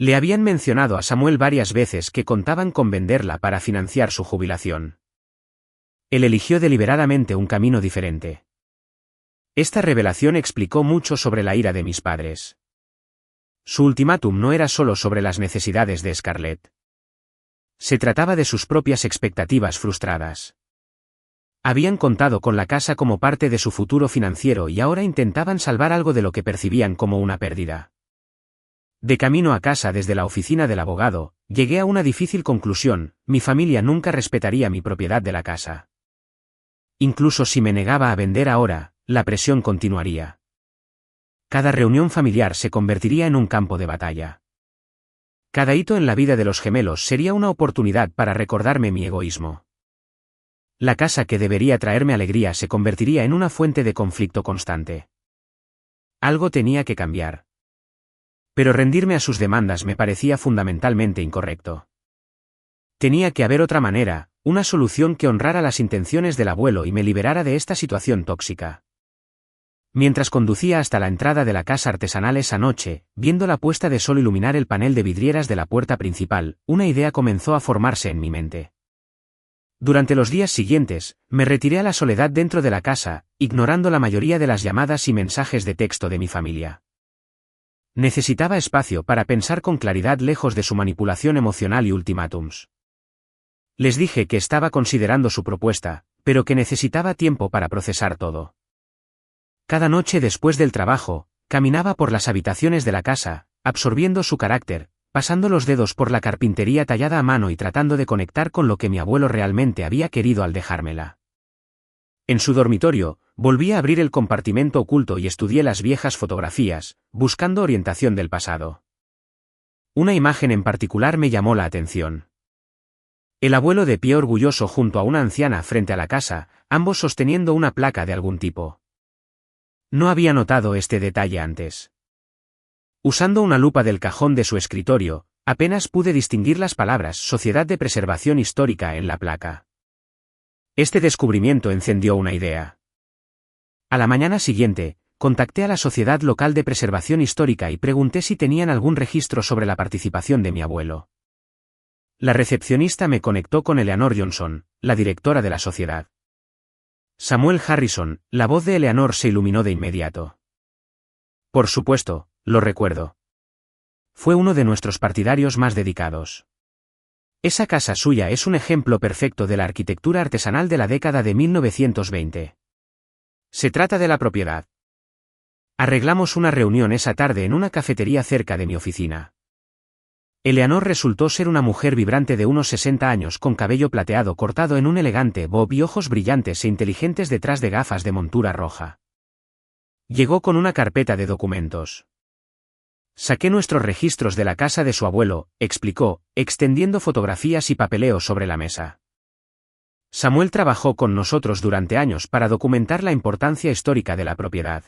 Le habían mencionado a Samuel varias veces que contaban con venderla para financiar su jubilación. Él eligió deliberadamente un camino diferente. Esta revelación explicó mucho sobre la ira de mis padres. Su ultimátum no era solo sobre las necesidades de Scarlett. Se trataba de sus propias expectativas frustradas. Habían contado con la casa como parte de su futuro financiero y ahora intentaban salvar algo de lo que percibían como una pérdida. De camino a casa desde la oficina del abogado, llegué a una difícil conclusión: mi familia nunca respetaría mi propiedad de la casa. Incluso si me negaba a vender ahora, la presión continuaría. Cada reunión familiar se convertiría en un campo de batalla. Cada hito en la vida de los gemelos sería una oportunidad para recordarme mi egoísmo. La casa que debería traerme alegría se convertiría en una fuente de conflicto constante. Algo tenía que cambiar. Pero rendirme a sus demandas me parecía fundamentalmente incorrecto. Tenía que haber otra manera, una solución que honrara las intenciones del abuelo y me liberara de esta situación tóxica. Mientras conducía hasta la entrada de la casa artesanal esa noche, viendo la puesta de sol iluminar el panel de vidrieras de la puerta principal, una idea comenzó a formarse en mi mente. Durante los días siguientes, me retiré a la soledad dentro de la casa, ignorando la mayoría de las llamadas y mensajes de texto de mi familia. Necesitaba espacio para pensar con claridad lejos de su manipulación emocional y ultimátums. Les dije que estaba considerando su propuesta, pero que necesitaba tiempo para procesar todo. Cada noche después del trabajo, caminaba por las habitaciones de la casa, absorbiendo su carácter, pasando los dedos por la carpintería tallada a mano y tratando de conectar con lo que mi abuelo realmente había querido al dejármela. En su dormitorio, volví a abrir el compartimento oculto y estudié las viejas fotografías, buscando orientación del pasado. Una imagen en particular me llamó la atención. El abuelo de pie orgulloso junto a una anciana frente a la casa, ambos sosteniendo una placa de algún tipo. No había notado este detalle antes. Usando una lupa del cajón de su escritorio, apenas pude distinguir las palabras Sociedad de Preservación Histórica en la placa. Este descubrimiento encendió una idea. A la mañana siguiente, contacté a la Sociedad Local de Preservación Histórica y pregunté si tenían algún registro sobre la participación de mi abuelo. La recepcionista me conectó con Eleanor Johnson, la directora de la sociedad. Samuel Harrison, la voz de Eleanor se iluminó de inmediato. Por supuesto, lo recuerdo. Fue uno de nuestros partidarios más dedicados. Esa casa suya es un ejemplo perfecto de la arquitectura artesanal de la década de 1920. Se trata de la propiedad. Arreglamos una reunión esa tarde en una cafetería cerca de mi oficina. Eleanor resultó ser una mujer vibrante de unos 60 años con cabello plateado cortado en un elegante bob y ojos brillantes e inteligentes detrás de gafas de montura roja. Llegó con una carpeta de documentos. Saqué nuestros registros de la casa de su abuelo, explicó, extendiendo fotografías y papeleo sobre la mesa. Samuel trabajó con nosotros durante años para documentar la importancia histórica de la propiedad.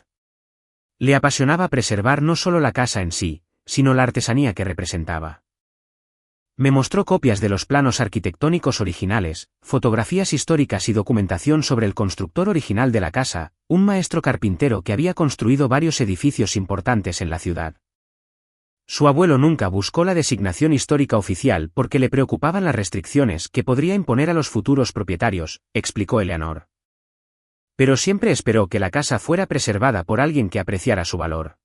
Le apasionaba preservar no solo la casa en sí, sino la artesanía que representaba. Me mostró copias de los planos arquitectónicos originales, fotografías históricas y documentación sobre el constructor original de la casa, un maestro carpintero que había construido varios edificios importantes en la ciudad. Su abuelo nunca buscó la designación histórica oficial porque le preocupaban las restricciones que podría imponer a los futuros propietarios, explicó Eleanor. Pero siempre esperó que la casa fuera preservada por alguien que apreciara su valor.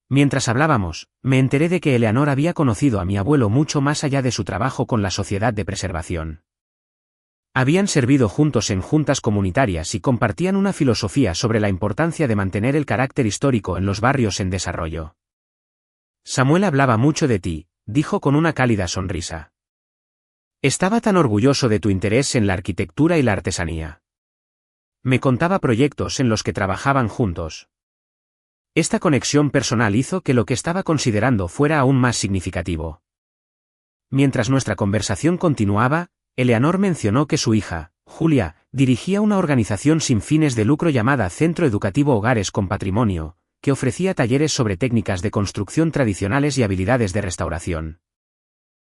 Mientras hablábamos, me enteré de que Eleanor había conocido a mi abuelo mucho más allá de su trabajo con la Sociedad de Preservación. Habían servido juntos en juntas comunitarias y compartían una filosofía sobre la importancia de mantener el carácter histórico en los barrios en desarrollo. Samuel hablaba mucho de ti, dijo con una cálida sonrisa. Estaba tan orgulloso de tu interés en la arquitectura y la artesanía. Me contaba proyectos en los que trabajaban juntos. Esta conexión personal hizo que lo que estaba considerando fuera aún más significativo. Mientras nuestra conversación continuaba, Eleanor mencionó que su hija, Julia, dirigía una organización sin fines de lucro llamada Centro Educativo Hogares con Patrimonio, que ofrecía talleres sobre técnicas de construcción tradicionales y habilidades de restauración.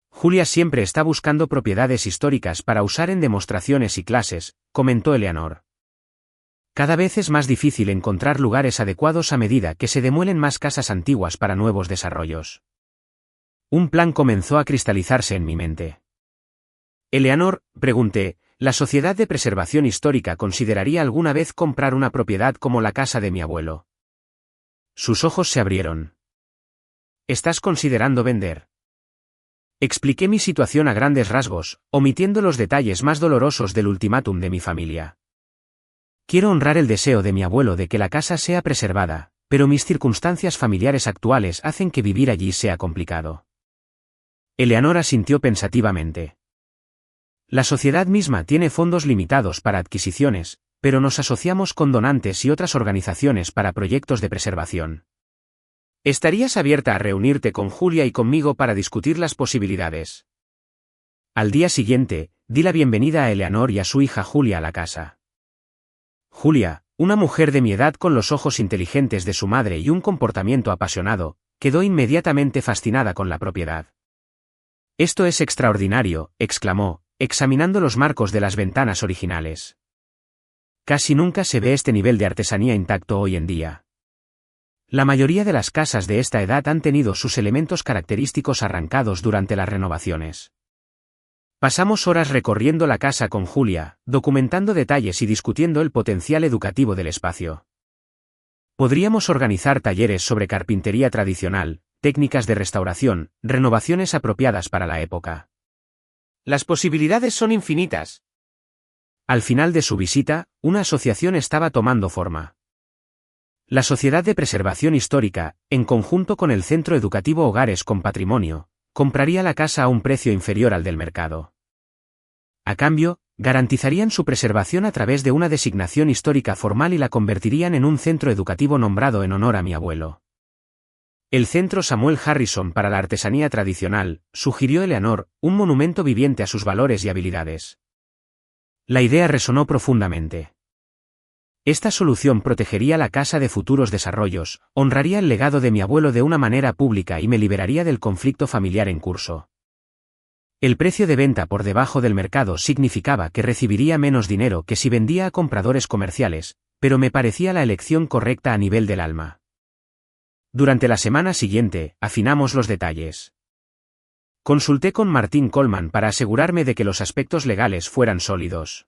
Julia siempre está buscando propiedades históricas para usar en demostraciones y clases, comentó Eleanor. Cada vez es más difícil encontrar lugares adecuados a medida que se demuelen más casas antiguas para nuevos desarrollos. Un plan comenzó a cristalizarse en mi mente. Eleanor, pregunté, la Sociedad de Preservación Histórica consideraría alguna vez comprar una propiedad como la casa de mi abuelo. Sus ojos se abrieron. ¿Estás considerando vender? Expliqué mi situación a grandes rasgos, omitiendo los detalles más dolorosos del ultimátum de mi familia. Quiero honrar el deseo de mi abuelo de que la casa sea preservada, pero mis circunstancias familiares actuales hacen que vivir allí sea complicado. Eleanor asintió pensativamente. La sociedad misma tiene fondos limitados para adquisiciones, pero nos asociamos con donantes y otras organizaciones para proyectos de preservación. ¿Estarías abierta a reunirte con Julia y conmigo para discutir las posibilidades? Al día siguiente, di la bienvenida a Eleanor y a su hija Julia a la casa. Julia, una mujer de mi edad con los ojos inteligentes de su madre y un comportamiento apasionado, quedó inmediatamente fascinada con la propiedad. «Esto es extraordinario», exclamó, examinando los marcos de las ventanas originales. «Casi nunca se ve este nivel de artesanía intacto hoy en día. La mayoría de las casas de esta edad han tenido sus elementos característicos arrancados durante las renovaciones». Pasamos horas recorriendo la casa con Julia, documentando detalles y discutiendo el potencial educativo del espacio. Podríamos organizar talleres sobre carpintería tradicional, técnicas de restauración, renovaciones apropiadas para la época. Las posibilidades son infinitas. Al final de su visita, una asociación estaba tomando forma. La Sociedad de Preservación Histórica, en conjunto con el Centro Educativo Hogares con Patrimonio, compraría la casa a un precio inferior al del mercado. A cambio, garantizarían su preservación a través de una designación histórica formal y la convertirían en un centro educativo nombrado en honor a mi abuelo. El Centro Samuel Harrison para la Artesanía Tradicional, sugirió Eleanor, un monumento viviente a sus valores y habilidades. La idea resonó profundamente. Esta solución protegería la casa de futuros desarrollos, honraría el legado de mi abuelo de una manera pública y me liberaría del conflicto familiar en curso. El precio de venta por debajo del mercado significaba que recibiría menos dinero que si vendía a compradores comerciales, pero me parecía la elección correcta a nivel del alma. Durante la semana siguiente, afinamos los detalles. Consulté con Martín Coleman para asegurarme de que los aspectos legales fueran sólidos.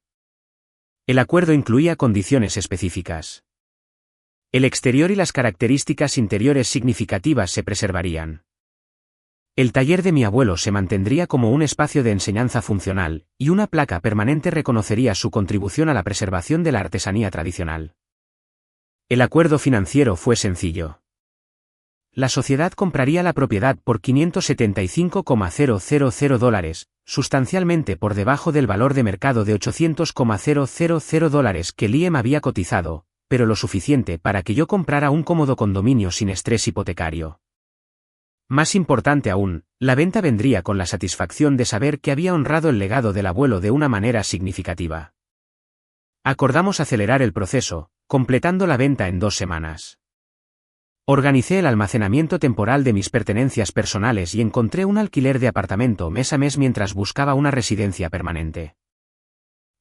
El acuerdo incluía condiciones específicas. El exterior y las características interiores significativas se preservarían. El taller de mi abuelo se mantendría como un espacio de enseñanza funcional, y una placa permanente reconocería su contribución a la preservación de la artesanía tradicional. El acuerdo financiero fue sencillo. La sociedad compraría la propiedad por $575,000, sustancialmente por debajo del valor de mercado de $800,000 que Liam había cotizado, pero lo suficiente para que yo comprara un cómodo condominio sin estrés hipotecario. Más importante aún, la venta vendría con la satisfacción de saber que había honrado el legado del abuelo de una manera significativa. Acordamos acelerar el proceso, completando la venta en 2 semanas. Organicé el almacenamiento temporal de mis pertenencias personales y encontré un alquiler de apartamento mes a mes mientras buscaba una residencia permanente.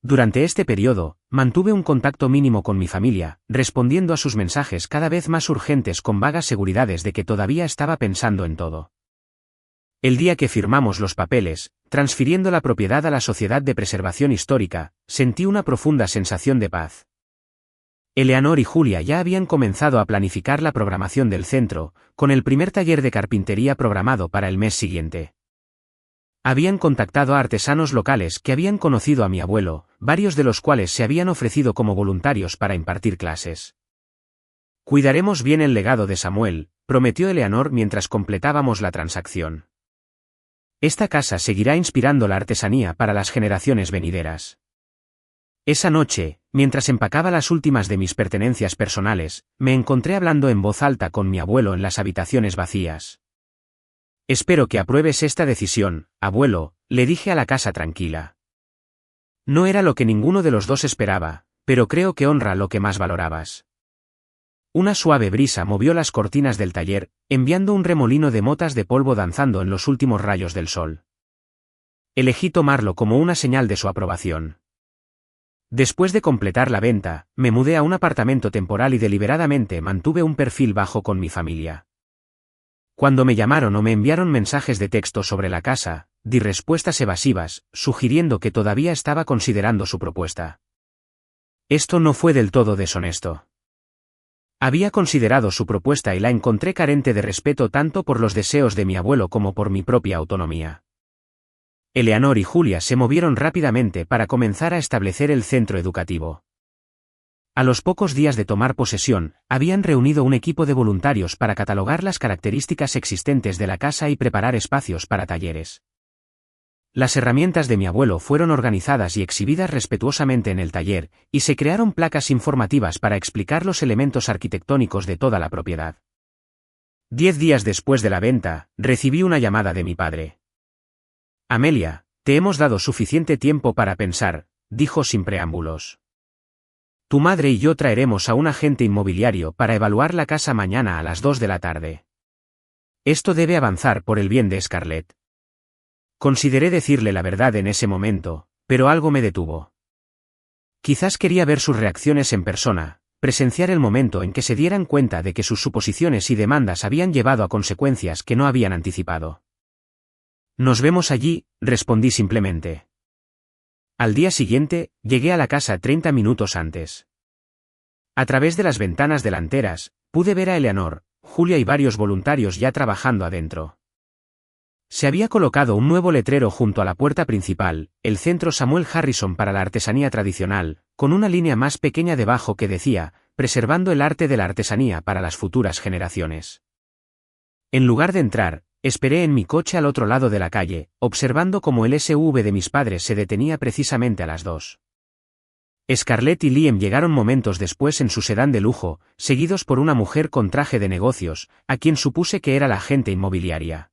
Durante este periodo, mantuve un contacto mínimo con mi familia, respondiendo a sus mensajes cada vez más urgentes con vagas seguridades de que todavía estaba pensando en todo. El día que firmamos los papeles, transfiriendo la propiedad a la Sociedad de Preservación Histórica, sentí una profunda sensación de paz. Eleanor y Julia ya habían comenzado a planificar la programación del centro, con el primer taller de carpintería programado para el mes siguiente. Habían contactado a artesanos locales que habían conocido a mi abuelo, varios de los cuales se habían ofrecido como voluntarios para impartir clases. Cuidaremos bien el legado de Samuel, prometió Eleanor mientras completábamos la transacción. Esta casa seguirá inspirando la artesanía para las generaciones venideras. Esa noche, mientras empacaba las últimas de mis pertenencias personales, me encontré hablando en voz alta con mi abuelo en las habitaciones vacías. Espero que apruebes esta decisión, abuelo, le dije a la casa tranquila. No era lo que ninguno de los dos esperaba, pero creo que honra lo que más valorabas. Una suave brisa movió las cortinas del taller, enviando un remolino de motas de polvo danzando en los últimos rayos del sol. Elegí tomarlo como una señal de su aprobación. Después de completar la venta, me mudé a un apartamento temporal y deliberadamente mantuve un perfil bajo con mi familia. Cuando me llamaron o me enviaron mensajes de texto sobre la casa, di respuestas evasivas, sugiriendo que todavía estaba considerando su propuesta. Esto no fue del todo deshonesto. Había considerado su propuesta y la encontré carente de respeto tanto por los deseos de mi abuelo como por mi propia autonomía. Eleanor y Julia se movieron rápidamente para comenzar a establecer el centro educativo. A los pocos días de tomar posesión, habían reunido un equipo de voluntarios para catalogar las características existentes de la casa y preparar espacios para talleres. Las herramientas de mi abuelo fueron organizadas y exhibidas respetuosamente en el taller, y se crearon placas informativas para explicar los elementos arquitectónicos de toda la propiedad. 10 días después de la venta, recibí una llamada de mi padre. Amelia, te hemos dado suficiente tiempo para pensar, dijo sin preámbulos. Tu madre y yo traeremos a un agente inmobiliario para evaluar la casa mañana a las 2 de la tarde. Esto debe avanzar por el bien de Scarlett. Consideré decirle la verdad en ese momento, pero algo me detuvo. Quizás quería ver sus reacciones en persona, presenciar el momento en que se dieran cuenta de que sus suposiciones y demandas habían llevado a consecuencias que no habían anticipado. Nos vemos allí, respondí simplemente. Al día siguiente, llegué a la casa 30 minutos antes. A través de las ventanas delanteras, pude ver a Eleanor, Julia y varios voluntarios ya trabajando adentro. Se había colocado un nuevo letrero junto a la puerta principal, el Centro Samuel Harrison para la Artesanía Tradicional, con una línea más pequeña debajo que decía, preservando el arte de la artesanía para las futuras generaciones. En lugar de entrar, esperé en mi coche al otro lado de la calle, observando cómo el SUV de mis padres se detenía precisamente a las 2. Scarlett y Liam llegaron momentos después en su sedán de lujo, seguidos por una mujer con traje de negocios, a quien supuse que era la agente inmobiliaria.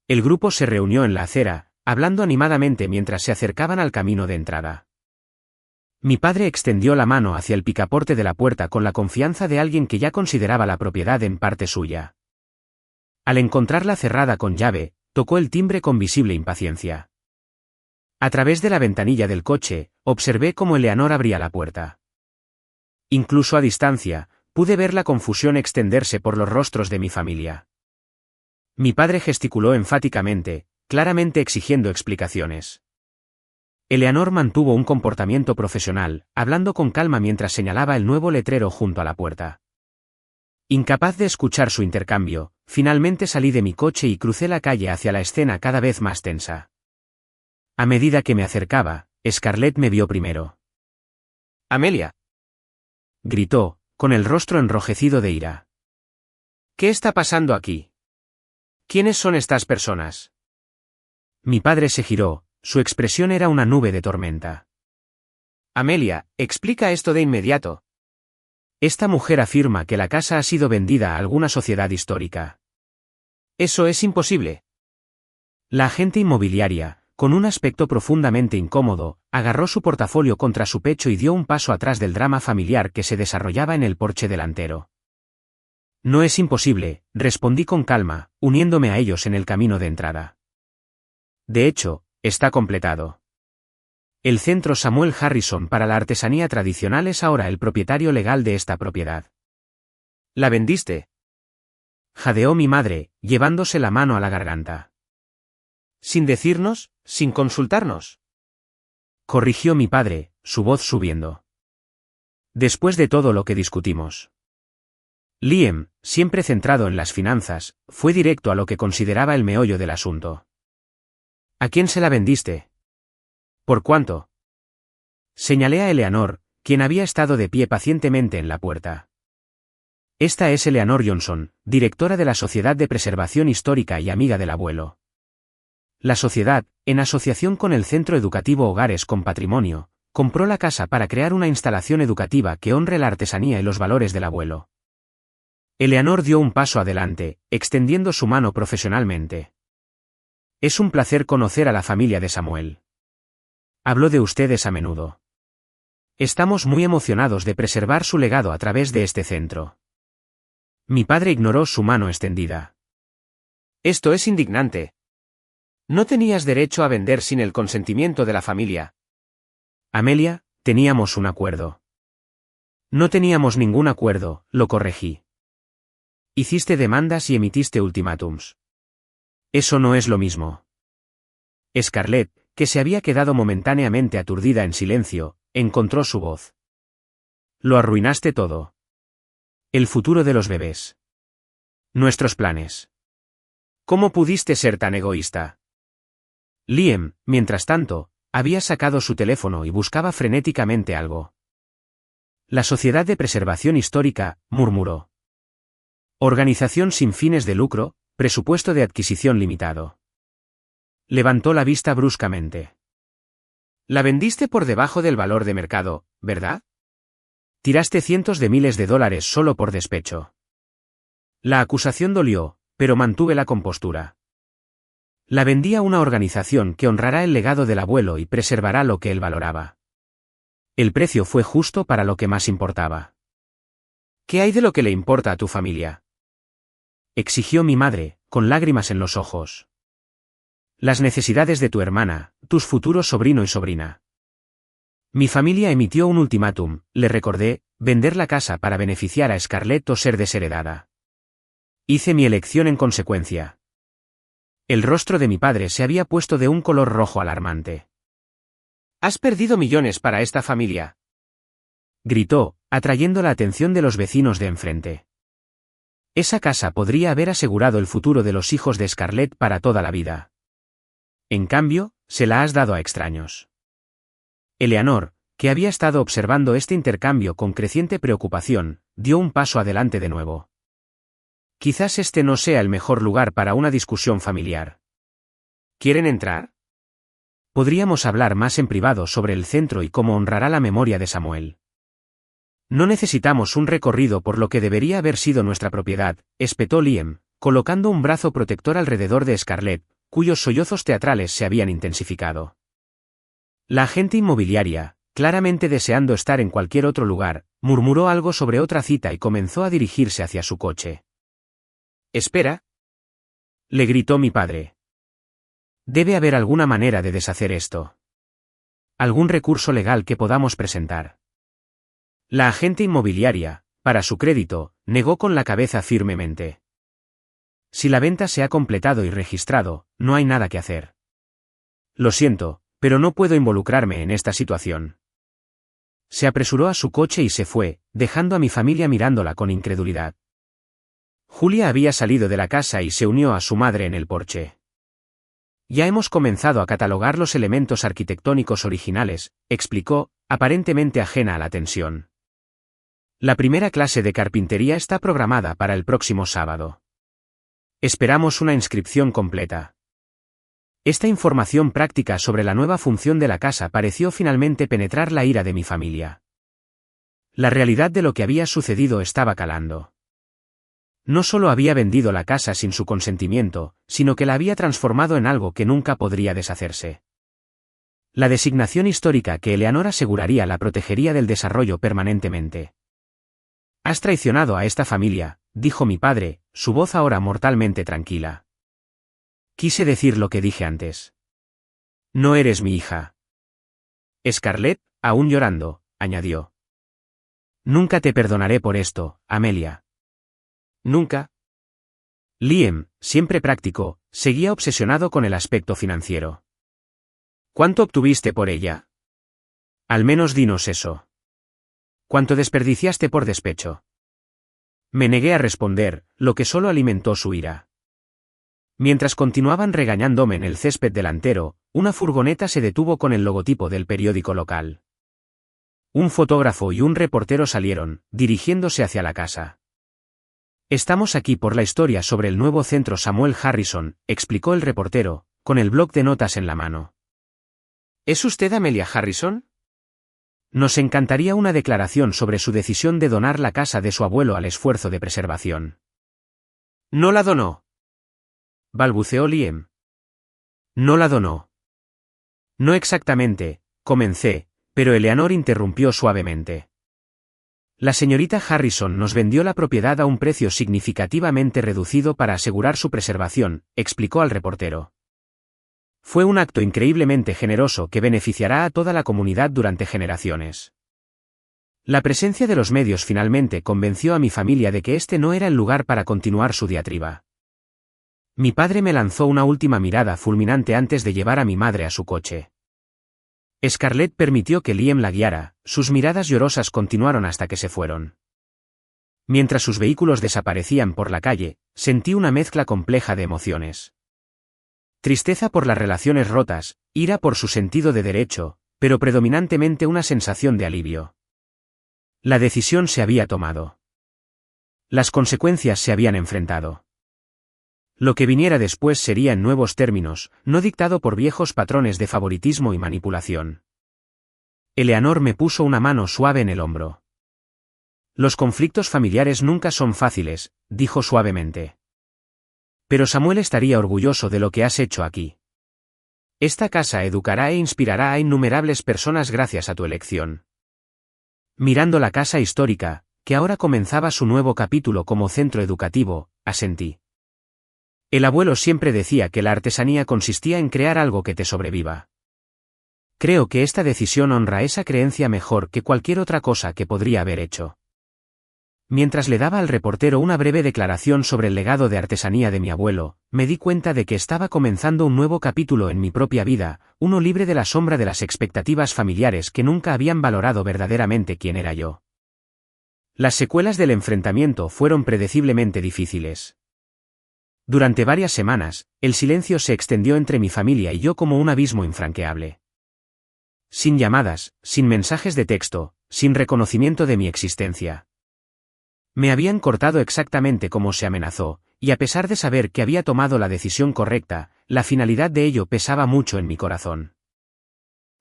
El grupo se reunió en la acera, hablando animadamente mientras se acercaban al camino de entrada. Mi padre extendió la mano hacia el picaporte de la puerta con la confianza de alguien que ya consideraba la propiedad en parte suya. Al encontrarla cerrada con llave, tocó el timbre con visible impaciencia. A través de la ventanilla del coche, observé cómo Eleanor abría la puerta. Incluso a distancia, pude ver la confusión extenderse por los rostros de mi familia. Mi padre gesticuló enfáticamente, claramente exigiendo explicaciones. Eleanor mantuvo un comportamiento profesional, hablando con calma mientras señalaba el nuevo letrero junto a la puerta. Incapaz de escuchar su intercambio, finalmente salí de mi coche y crucé la calle hacia la escena cada vez más tensa. A medida que me acercaba, Scarlett me vio primero. «Amelia», gritó, con el rostro enrojecido de ira. «¿Qué está pasando aquí? ¿Quiénes son estas personas?» Mi padre se giró, su expresión era una nube de tormenta. «Amelia, explica esto de inmediato». Esta mujer afirma que la casa ha sido vendida a alguna sociedad histórica. Eso es imposible. La agente inmobiliaria, con un aspecto profundamente incómodo, agarró su portafolio contra su pecho y dio un paso atrás del drama familiar que se desarrollaba en el porche delantero. No es imposible, respondí con calma, uniéndome a ellos en el camino de entrada. De hecho, está completado. El Centro Samuel Harrison para la Artesanía Tradicional es ahora el propietario legal de esta propiedad. ¿La vendiste?, jadeó mi madre, llevándose la mano a la garganta. ¿Sin decirnos, sin consultarnos?, corrigió mi padre, su voz subiendo. Después de todo lo que discutimos. Liam, siempre centrado en las finanzas, fue directo a lo que consideraba el meollo del asunto. ¿A quién se la vendiste? ¿Por cuánto? Señalé a Eleanor, quien había estado de pie pacientemente en la puerta. Esta es Eleanor Johnson, directora de la Sociedad de Preservación Histórica y amiga del abuelo. La sociedad, en asociación con el Centro Educativo Hogares con Patrimonio, compró la casa para crear una instalación educativa que honre la artesanía y los valores del abuelo. Eleanor dio un paso adelante, extendiendo su mano profesionalmente. Es un placer conocer a la familia de Samuel. Hablo de ustedes a menudo. Estamos muy emocionados de preservar su legado a través de este centro. Mi padre ignoró su mano extendida. Esto es indignante. No tenías derecho a vender sin el consentimiento de la familia. Amelia, teníamos un acuerdo. No teníamos ningún acuerdo, lo corregí. Hiciste demandas y emitiste ultimátums. Eso no es lo mismo. Scarlett, que se había quedado momentáneamente aturdida en silencio, encontró su voz. Lo arruinaste todo. El futuro de los bebés. Nuestros planes. ¿Cómo pudiste ser tan egoísta? Liam, mientras tanto, había sacado su teléfono y buscaba frenéticamente algo. La Sociedad de Preservación Histórica, murmuró. Organización sin fines de lucro, presupuesto de adquisición limitado. Levantó la vista bruscamente. La vendiste por debajo del valor de mercado, ¿verdad? Tiraste cientos de miles de dólares solo por despecho. La acusación dolió, pero mantuve la compostura. La vendí a una organización que honrará el legado del abuelo y preservará lo que él valoraba. El precio fue justo para lo que más importaba. ¿Qué hay de lo que le importa a tu familia? Exigió mi madre, con lágrimas en los ojos. Las necesidades de tu hermana, tus futuros sobrino y sobrina. Mi familia emitió un ultimátum, le recordé, vender la casa para beneficiar a Scarlett o ser desheredada. Hice mi elección en consecuencia. El rostro de mi padre se había puesto de un color rojo alarmante. «Has perdido millones para esta familia», gritó, atrayendo la atención de los vecinos de enfrente. Esa casa podría haber asegurado el futuro de los hijos de Scarlett para toda la vida. En cambio, se la has dado a extraños. Eleanor, que había estado observando este intercambio con creciente preocupación, dio un paso adelante de nuevo. Quizás este no sea el mejor lugar para una discusión familiar. ¿Quieren entrar? Podríamos hablar más en privado sobre el centro y cómo honrará la memoria de Samuel. No necesitamos un recorrido por lo que debería haber sido nuestra propiedad, espetó Liam, colocando un brazo protector alrededor de Scarlett, cuyos sollozos teatrales se habían intensificado. La agente inmobiliaria, claramente deseando estar en cualquier otro lugar, murmuró algo sobre otra cita y comenzó a dirigirse hacia su coche. «Espera», le gritó mi padre. «Debe haber alguna manera de deshacer esto. Algún recurso legal que podamos presentar». La agente inmobiliaria, para su crédito, negó con la cabeza firmemente. «Si la venta se ha completado y registrado, no hay nada que hacer. Lo siento, pero no puedo involucrarme en esta situación». Se apresuró a su coche y se fue, dejando a mi familia mirándola con incredulidad. Julia había salido de la casa y se unió a su madre en el porche. «Ya hemos comenzado a catalogar los elementos arquitectónicos originales», explicó, aparentemente ajena a la tensión. «La primera clase de carpintería está programada para el próximo sábado. Esperamos una inscripción completa». Esta información práctica sobre la nueva función de la casa pareció finalmente penetrar la ira de mi familia. La realidad de lo que había sucedido estaba calando. No solo había vendido la casa sin su consentimiento, sino que la había transformado en algo que nunca podría deshacerse. La designación histórica que Eleanor aseguraría la protegería del desarrollo permanentemente. «Has traicionado a esta familia», dijo mi padre, su voz ahora mortalmente tranquila. «Quise decir lo que dije antes. No eres mi hija». Scarlett, aún llorando, añadió. «Nunca te perdonaré por esto, Amelia». «¿Nunca?» Liam, siempre práctico, seguía obsesionado con el aspecto financiero. «¿Cuánto obtuviste por ella? Al menos dinos eso. ¿Cuánto desperdiciaste por despecho?» Me negué a responder, lo que solo alimentó su ira. Mientras continuaban regañándome en el césped delantero, una furgoneta se detuvo con el logotipo del periódico local. Un fotógrafo y un reportero salieron, dirigiéndose hacia la casa. «Estamos aquí por la historia sobre el nuevo centro Samuel Harrison», explicó el reportero, con el bloc de notas en la mano. «¿Es usted Amelia Harrison?» «Nos encantaría una declaración sobre su decisión de donar la casa de su abuelo al esfuerzo de preservación». «No la donó», balbuceó Liam. «No la donó». «No exactamente», comencé, pero Eleanor interrumpió suavemente. «La señorita Harrison nos vendió la propiedad a un precio significativamente reducido para asegurar su preservación», explicó al reportero. «Fue un acto increíblemente generoso que beneficiará a toda la comunidad durante generaciones». La presencia de los medios finalmente convenció a mi familia de que este no era el lugar para continuar su diatriba. Mi padre me lanzó una última mirada fulminante antes de llevar a mi madre a su coche. Scarlett permitió que Liam la guiara, sus miradas llorosas continuaron hasta que se fueron. Mientras sus vehículos desaparecían por la calle, sentí una mezcla compleja de emociones. Tristeza por las relaciones rotas, ira por su sentido de derecho, pero predominantemente una sensación de alivio. La decisión se había tomado. Las consecuencias se habían enfrentado. Lo que viniera después sería en nuevos términos, no dictado por viejos patrones de favoritismo y manipulación. Eleanor me puso una mano suave en el hombro. Los conflictos familiares nunca son fáciles, dijo suavemente. Pero Samuel estaría orgulloso de lo que has hecho aquí. Esta casa educará e inspirará a innumerables personas gracias a tu elección. Mirando la casa histórica, que ahora comenzaba su nuevo capítulo como centro educativo, asentí. El abuelo siempre decía que la artesanía consistía en crear algo que te sobreviva. Creo que esta decisión honra esa creencia mejor que cualquier otra cosa que podría haber hecho. Mientras le daba al reportero una breve declaración sobre el legado de artesanía de mi abuelo, me di cuenta de que estaba comenzando un nuevo capítulo en mi propia vida, uno libre de la sombra de las expectativas familiares que nunca habían valorado verdaderamente quién era yo. Las secuelas del enfrentamiento fueron predeciblemente difíciles. Durante varias semanas, el silencio se extendió entre mi familia y yo como un abismo infranqueable. Sin llamadas, sin mensajes de texto, sin reconocimiento de mi existencia. Me habían cortado exactamente como se amenazó, y a pesar de saber que había tomado la decisión correcta, la finalidad de ello pesaba mucho en mi corazón.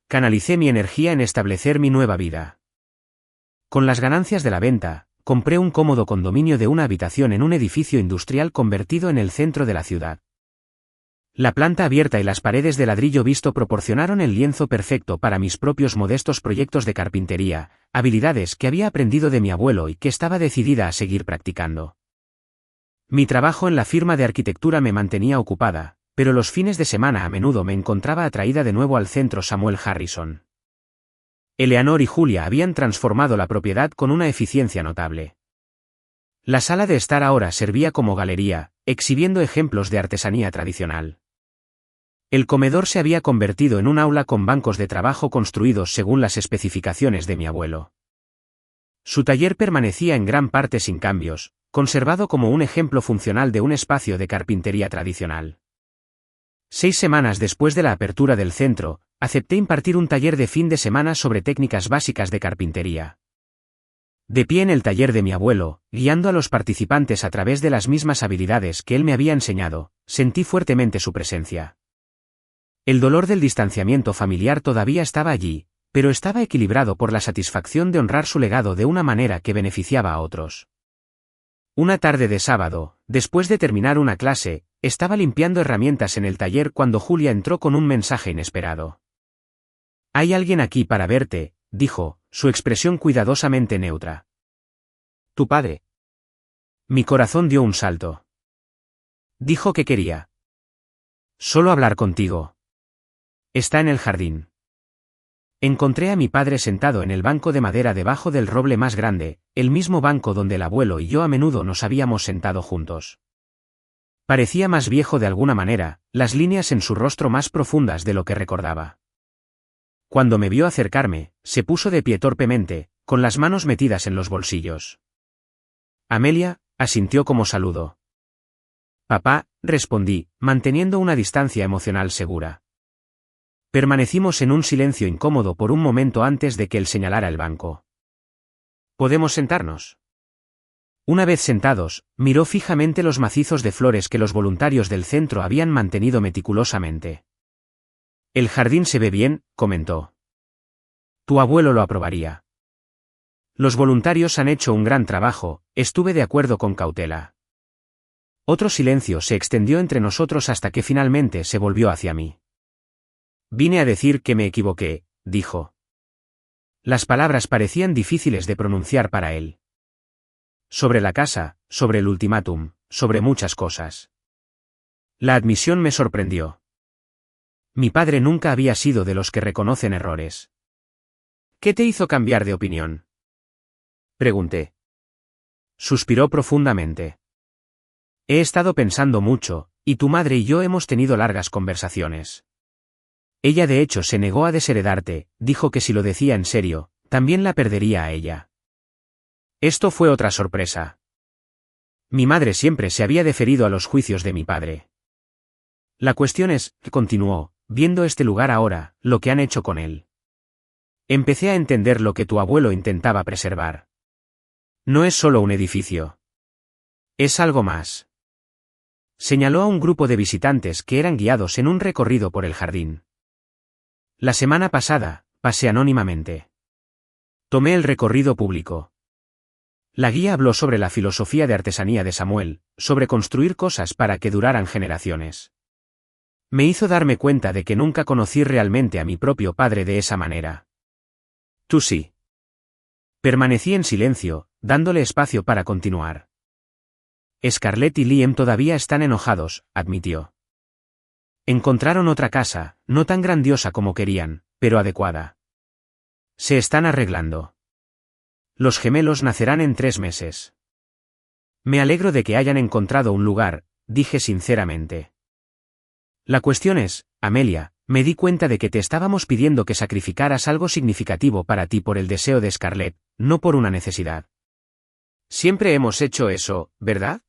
Canalicé mi energía en establecer mi nueva vida. Con las ganancias de la venta, compré un cómodo condominio de una habitación en un edificio industrial convertido en el centro de la ciudad. La planta abierta y las paredes de ladrillo visto proporcionaron el lienzo perfecto para mis propios modestos proyectos de carpintería, habilidades que había aprendido de mi abuelo y que estaba decidida a seguir practicando. Mi trabajo en la firma de arquitectura me mantenía ocupada, pero los fines de semana a menudo me encontraba atraída de nuevo al centro Samuel Harrison. Eleanor y Julia habían transformado la propiedad con una eficiencia notable. La sala de estar ahora servía como galería, exhibiendo ejemplos de artesanía tradicional. El comedor se había convertido en un aula con bancos de trabajo construidos según las especificaciones de mi abuelo. Su taller permanecía en gran parte sin cambios, conservado como un ejemplo funcional de un espacio de carpintería tradicional. 6 semanas después de la apertura del centro, acepté impartir un taller de fin de semana sobre técnicas básicas de carpintería. De pie en el taller de mi abuelo, guiando a los participantes a través de las mismas habilidades que él me había enseñado, sentí fuertemente su presencia. El dolor del distanciamiento familiar todavía estaba allí, pero estaba equilibrado por la satisfacción de honrar su legado de una manera que beneficiaba a otros. Una tarde de sábado, después de terminar una clase, estaba limpiando herramientas en el taller cuando Julia entró con un mensaje inesperado. «Hay alguien aquí para verte», dijo, su expresión cuidadosamente neutra. «¿Tu padre?» Mi corazón dio un salto. Dijo que quería. «Solo hablar contigo. Está en el jardín». Encontré a mi padre sentado en el banco de madera debajo del roble más grande, el mismo banco donde el abuelo y yo a menudo nos habíamos sentado juntos. Parecía más viejo de alguna manera, las líneas en su rostro más profundas de lo que recordaba. Cuando me vio acercarme, se puso de pie torpemente, con las manos metidas en los bolsillos. «Amelia», asintió como saludo. «Papá», respondí, manteniendo una distancia emocional segura. Permanecimos en un silencio incómodo por un momento antes de que él señalara el banco. «¿Podemos sentarnos?» Una vez sentados, miró fijamente los macizos de flores que los voluntarios del centro habían mantenido meticulosamente. «El jardín se ve bien», comentó. «Tu abuelo lo aprobaría». «Los voluntarios han hecho un gran trabajo», estuve de acuerdo con cautela. Otro silencio se extendió entre nosotros hasta que finalmente se volvió hacia mí. «Vine a decir que me equivoqué», dijo. Las palabras parecían difíciles de pronunciar para él. Sobre la casa, sobre el ultimátum, sobre muchas cosas. La admisión me sorprendió. Mi padre nunca había sido de los que reconocen errores. «¿Qué te hizo cambiar de opinión?», pregunté. Suspiró profundamente. «He estado pensando mucho, y tu madre y yo hemos tenido largas conversaciones. Ella de hecho se negó a desheredarte, dijo que si lo decía en serio, también la perdería a ella. Esto fue otra sorpresa. Mi madre siempre se había deferido a los juicios de mi padre. La cuestión es, continuó, viendo este lugar ahora, lo que han hecho con él. Empecé a entender lo que tu abuelo intentaba preservar. No es solo un edificio. Es algo más. Señaló a un grupo de visitantes que eran guiados en un recorrido por el jardín. La semana pasada, pasé anónimamente. Tomé el recorrido público. La guía habló sobre la filosofía de artesanía de Samuel, sobre construir cosas para que duraran generaciones. Me hizo darme cuenta de que nunca conocí realmente a mi propio padre de esa manera. Tú sí. Permanecí en silencio, dándole espacio para continuar. Scarlett y Liam todavía están enojados, admitió. Encontraron otra casa, no tan grandiosa como querían, pero adecuada. Se están arreglando. Los gemelos nacerán en 3 meses. Me alegro de que hayan encontrado un lugar, dije sinceramente. La cuestión es, Amelia, me di cuenta de que te estábamos pidiendo que sacrificaras algo significativo para ti por el deseo de Scarlett, no por una necesidad. Siempre hemos hecho eso, ¿verdad?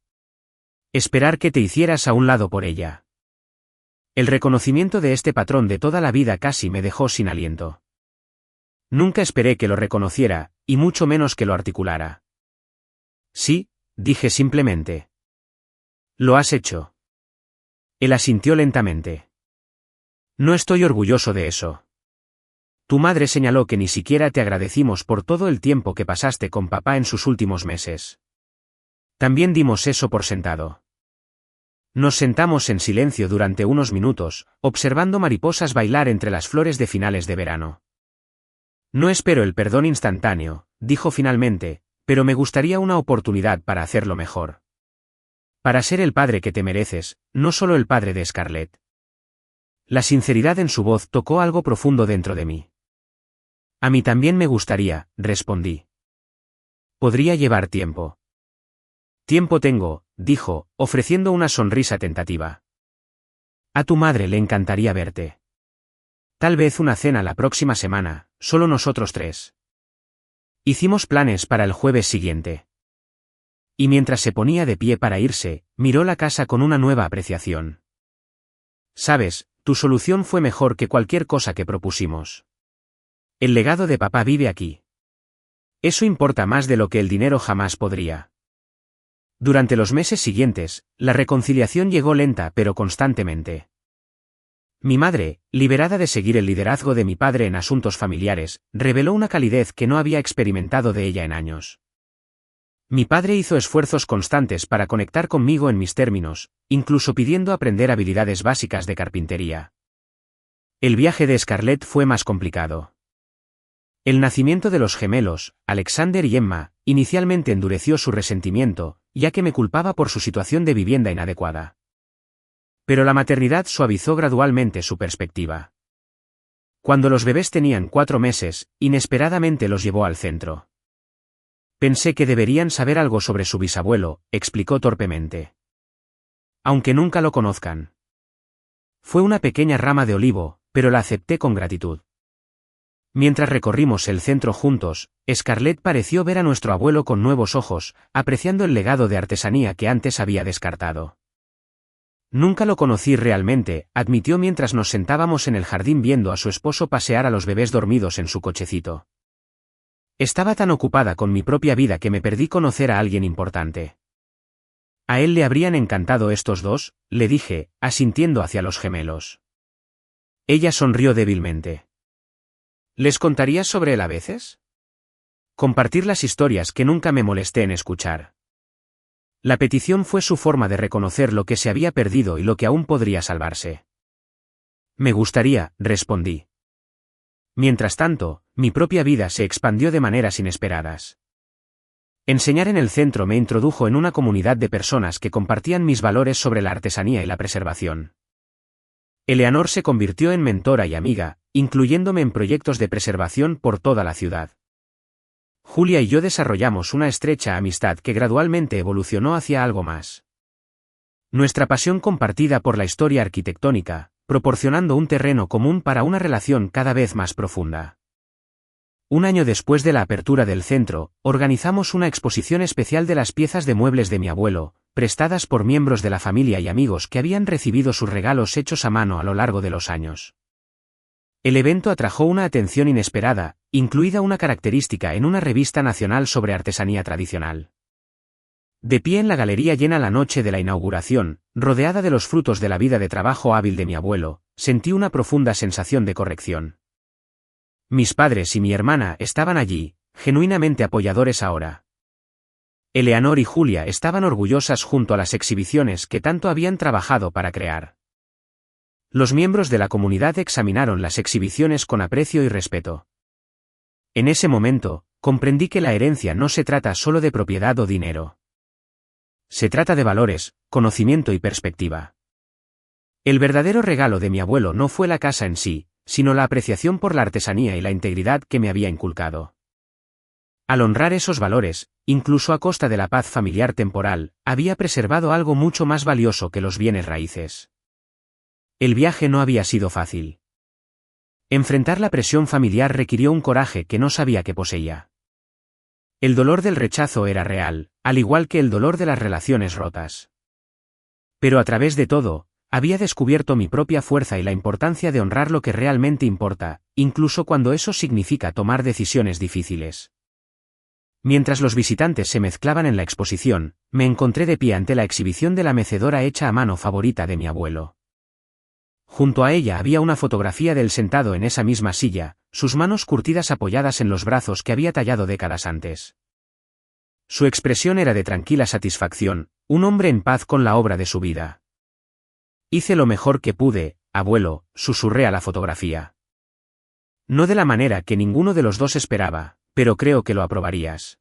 Esperar que te hicieras a un lado por ella. El reconocimiento de este patrón de toda la vida casi me dejó sin aliento. Nunca esperé que lo reconociera, y mucho menos que lo articulara. Sí, dije simplemente. Lo has hecho. Él asintió lentamente. No estoy orgulloso de eso. Tu madre señaló que ni siquiera te agradecimos por todo el tiempo que pasaste con papá en sus últimos meses. También dimos eso por sentado. Nos sentamos en silencio durante unos minutos, observando mariposas bailar entre las flores de finales de verano. No espero el perdón instantáneo, dijo finalmente, pero me gustaría una oportunidad para hacerlo mejor. Para ser el padre que te mereces, no solo el padre de Scarlett. La sinceridad en su voz tocó algo profundo dentro de mí. A mí también me gustaría, respondí. Podría llevar tiempo. Tiempo tengo, dijo, ofreciendo una sonrisa tentativa. A tu madre le encantaría verte. Tal vez una cena la próxima semana, solo nosotros 3. Hicimos planes para el jueves siguiente. Y mientras se ponía de pie para irse, miró la casa con una nueva apreciación. Sabes, tu solución fue mejor que cualquier cosa que propusimos. El legado de papá vive aquí. Eso importa más de lo que el dinero jamás podría. Durante los meses siguientes, la reconciliación llegó lenta pero constantemente. Mi madre, liberada de seguir el liderazgo de mi padre en asuntos familiares, reveló una calidez que no había experimentado de ella en años. Mi padre hizo esfuerzos constantes para conectar conmigo en mis términos, incluso pidiendo aprender habilidades básicas de carpintería. El viaje de Scarlett fue más complicado. El nacimiento de los gemelos, Alexander y Emma, inicialmente endureció su resentimiento, ya que me culpaba por su situación de vivienda inadecuada. Pero la maternidad suavizó gradualmente su perspectiva. Cuando los bebés tenían 4 meses, inesperadamente los llevó al centro. Pensé que deberían saber algo sobre su bisabuelo, explicó torpemente. Aunque nunca lo conozcan. Fue una pequeña rama de olivo, pero la acepté con gratitud. Mientras recorrimos el centro juntos, Scarlett pareció ver a nuestro abuelo con nuevos ojos, apreciando el legado de artesanía que antes había descartado. Nunca lo conocí realmente, admitió mientras nos sentábamos en el jardín viendo a su esposo pasear a los bebés dormidos en su cochecito. Estaba tan ocupada con mi propia vida que me perdí conocer a alguien importante. A él le habrían encantado estos dos, le dije, asintiendo hacia los gemelos. Ella sonrió débilmente. ¿Les contarías sobre él a veces? Compartir las historias que nunca me molesté en escuchar. La petición fue su forma de reconocer lo que se había perdido y lo que aún podría salvarse. Me gustaría, respondí. Mientras tanto, mi propia vida se expandió de maneras inesperadas. Enseñar en el centro me introdujo en una comunidad de personas que compartían mis valores sobre la artesanía y la preservación. Eleanor se convirtió en mentora y amiga, incluyéndome en proyectos de preservación por toda la ciudad. Julia y yo desarrollamos una estrecha amistad que gradualmente evolucionó hacia algo más. Nuestra pasión compartida por la historia arquitectónica, proporcionando un terreno común para una relación cada vez más profunda. Un año después de la apertura del centro, organizamos una exposición especial de las piezas de muebles de mi abuelo, prestadas por miembros de la familia y amigos que habían recibido sus regalos hechos a mano a lo largo de los años. El evento atrajo una atención inesperada, incluida una característica en una revista nacional sobre artesanía tradicional. De pie en la galería llena la noche de la inauguración, rodeada de los frutos de la vida de trabajo hábil de mi abuelo, sentí una profunda sensación de corrección. Mis padres y mi hermana estaban allí, genuinamente apoyadores ahora. Eleanor y Julia estaban orgullosas junto a las exhibiciones que tanto habían trabajado para crear. Los miembros de la comunidad examinaron las exhibiciones con aprecio y respeto. En ese momento, comprendí que la herencia no se trata solo de propiedad o dinero. Se trata de valores, conocimiento y perspectiva. El verdadero regalo de mi abuelo no fue la casa en sí, sino la apreciación por la artesanía y la integridad que me había inculcado. Al honrar esos valores, incluso a costa de la paz familiar temporal, había preservado algo mucho más valioso que los bienes raíces. El viaje no había sido fácil. Enfrentar la presión familiar requirió un coraje que no sabía que poseía. El dolor del rechazo era real, al igual que el dolor de las relaciones rotas. Pero a través de todo, había descubierto mi propia fuerza y la importancia de honrar lo que realmente importa, incluso cuando eso significa tomar decisiones difíciles. Mientras los visitantes se mezclaban en la exposición, me encontré de pie ante la exhibición de la mecedora hecha a mano favorita de mi abuelo. Junto a ella había una fotografía de él sentado en esa misma silla, sus manos curtidas apoyadas en los brazos que había tallado décadas antes. Su expresión era de tranquila satisfacción, un hombre en paz con la obra de su vida. Hice lo mejor que pude, abuelo, susurré a la fotografía. No de la manera que ninguno de los dos esperaba, pero creo que lo aprobarías.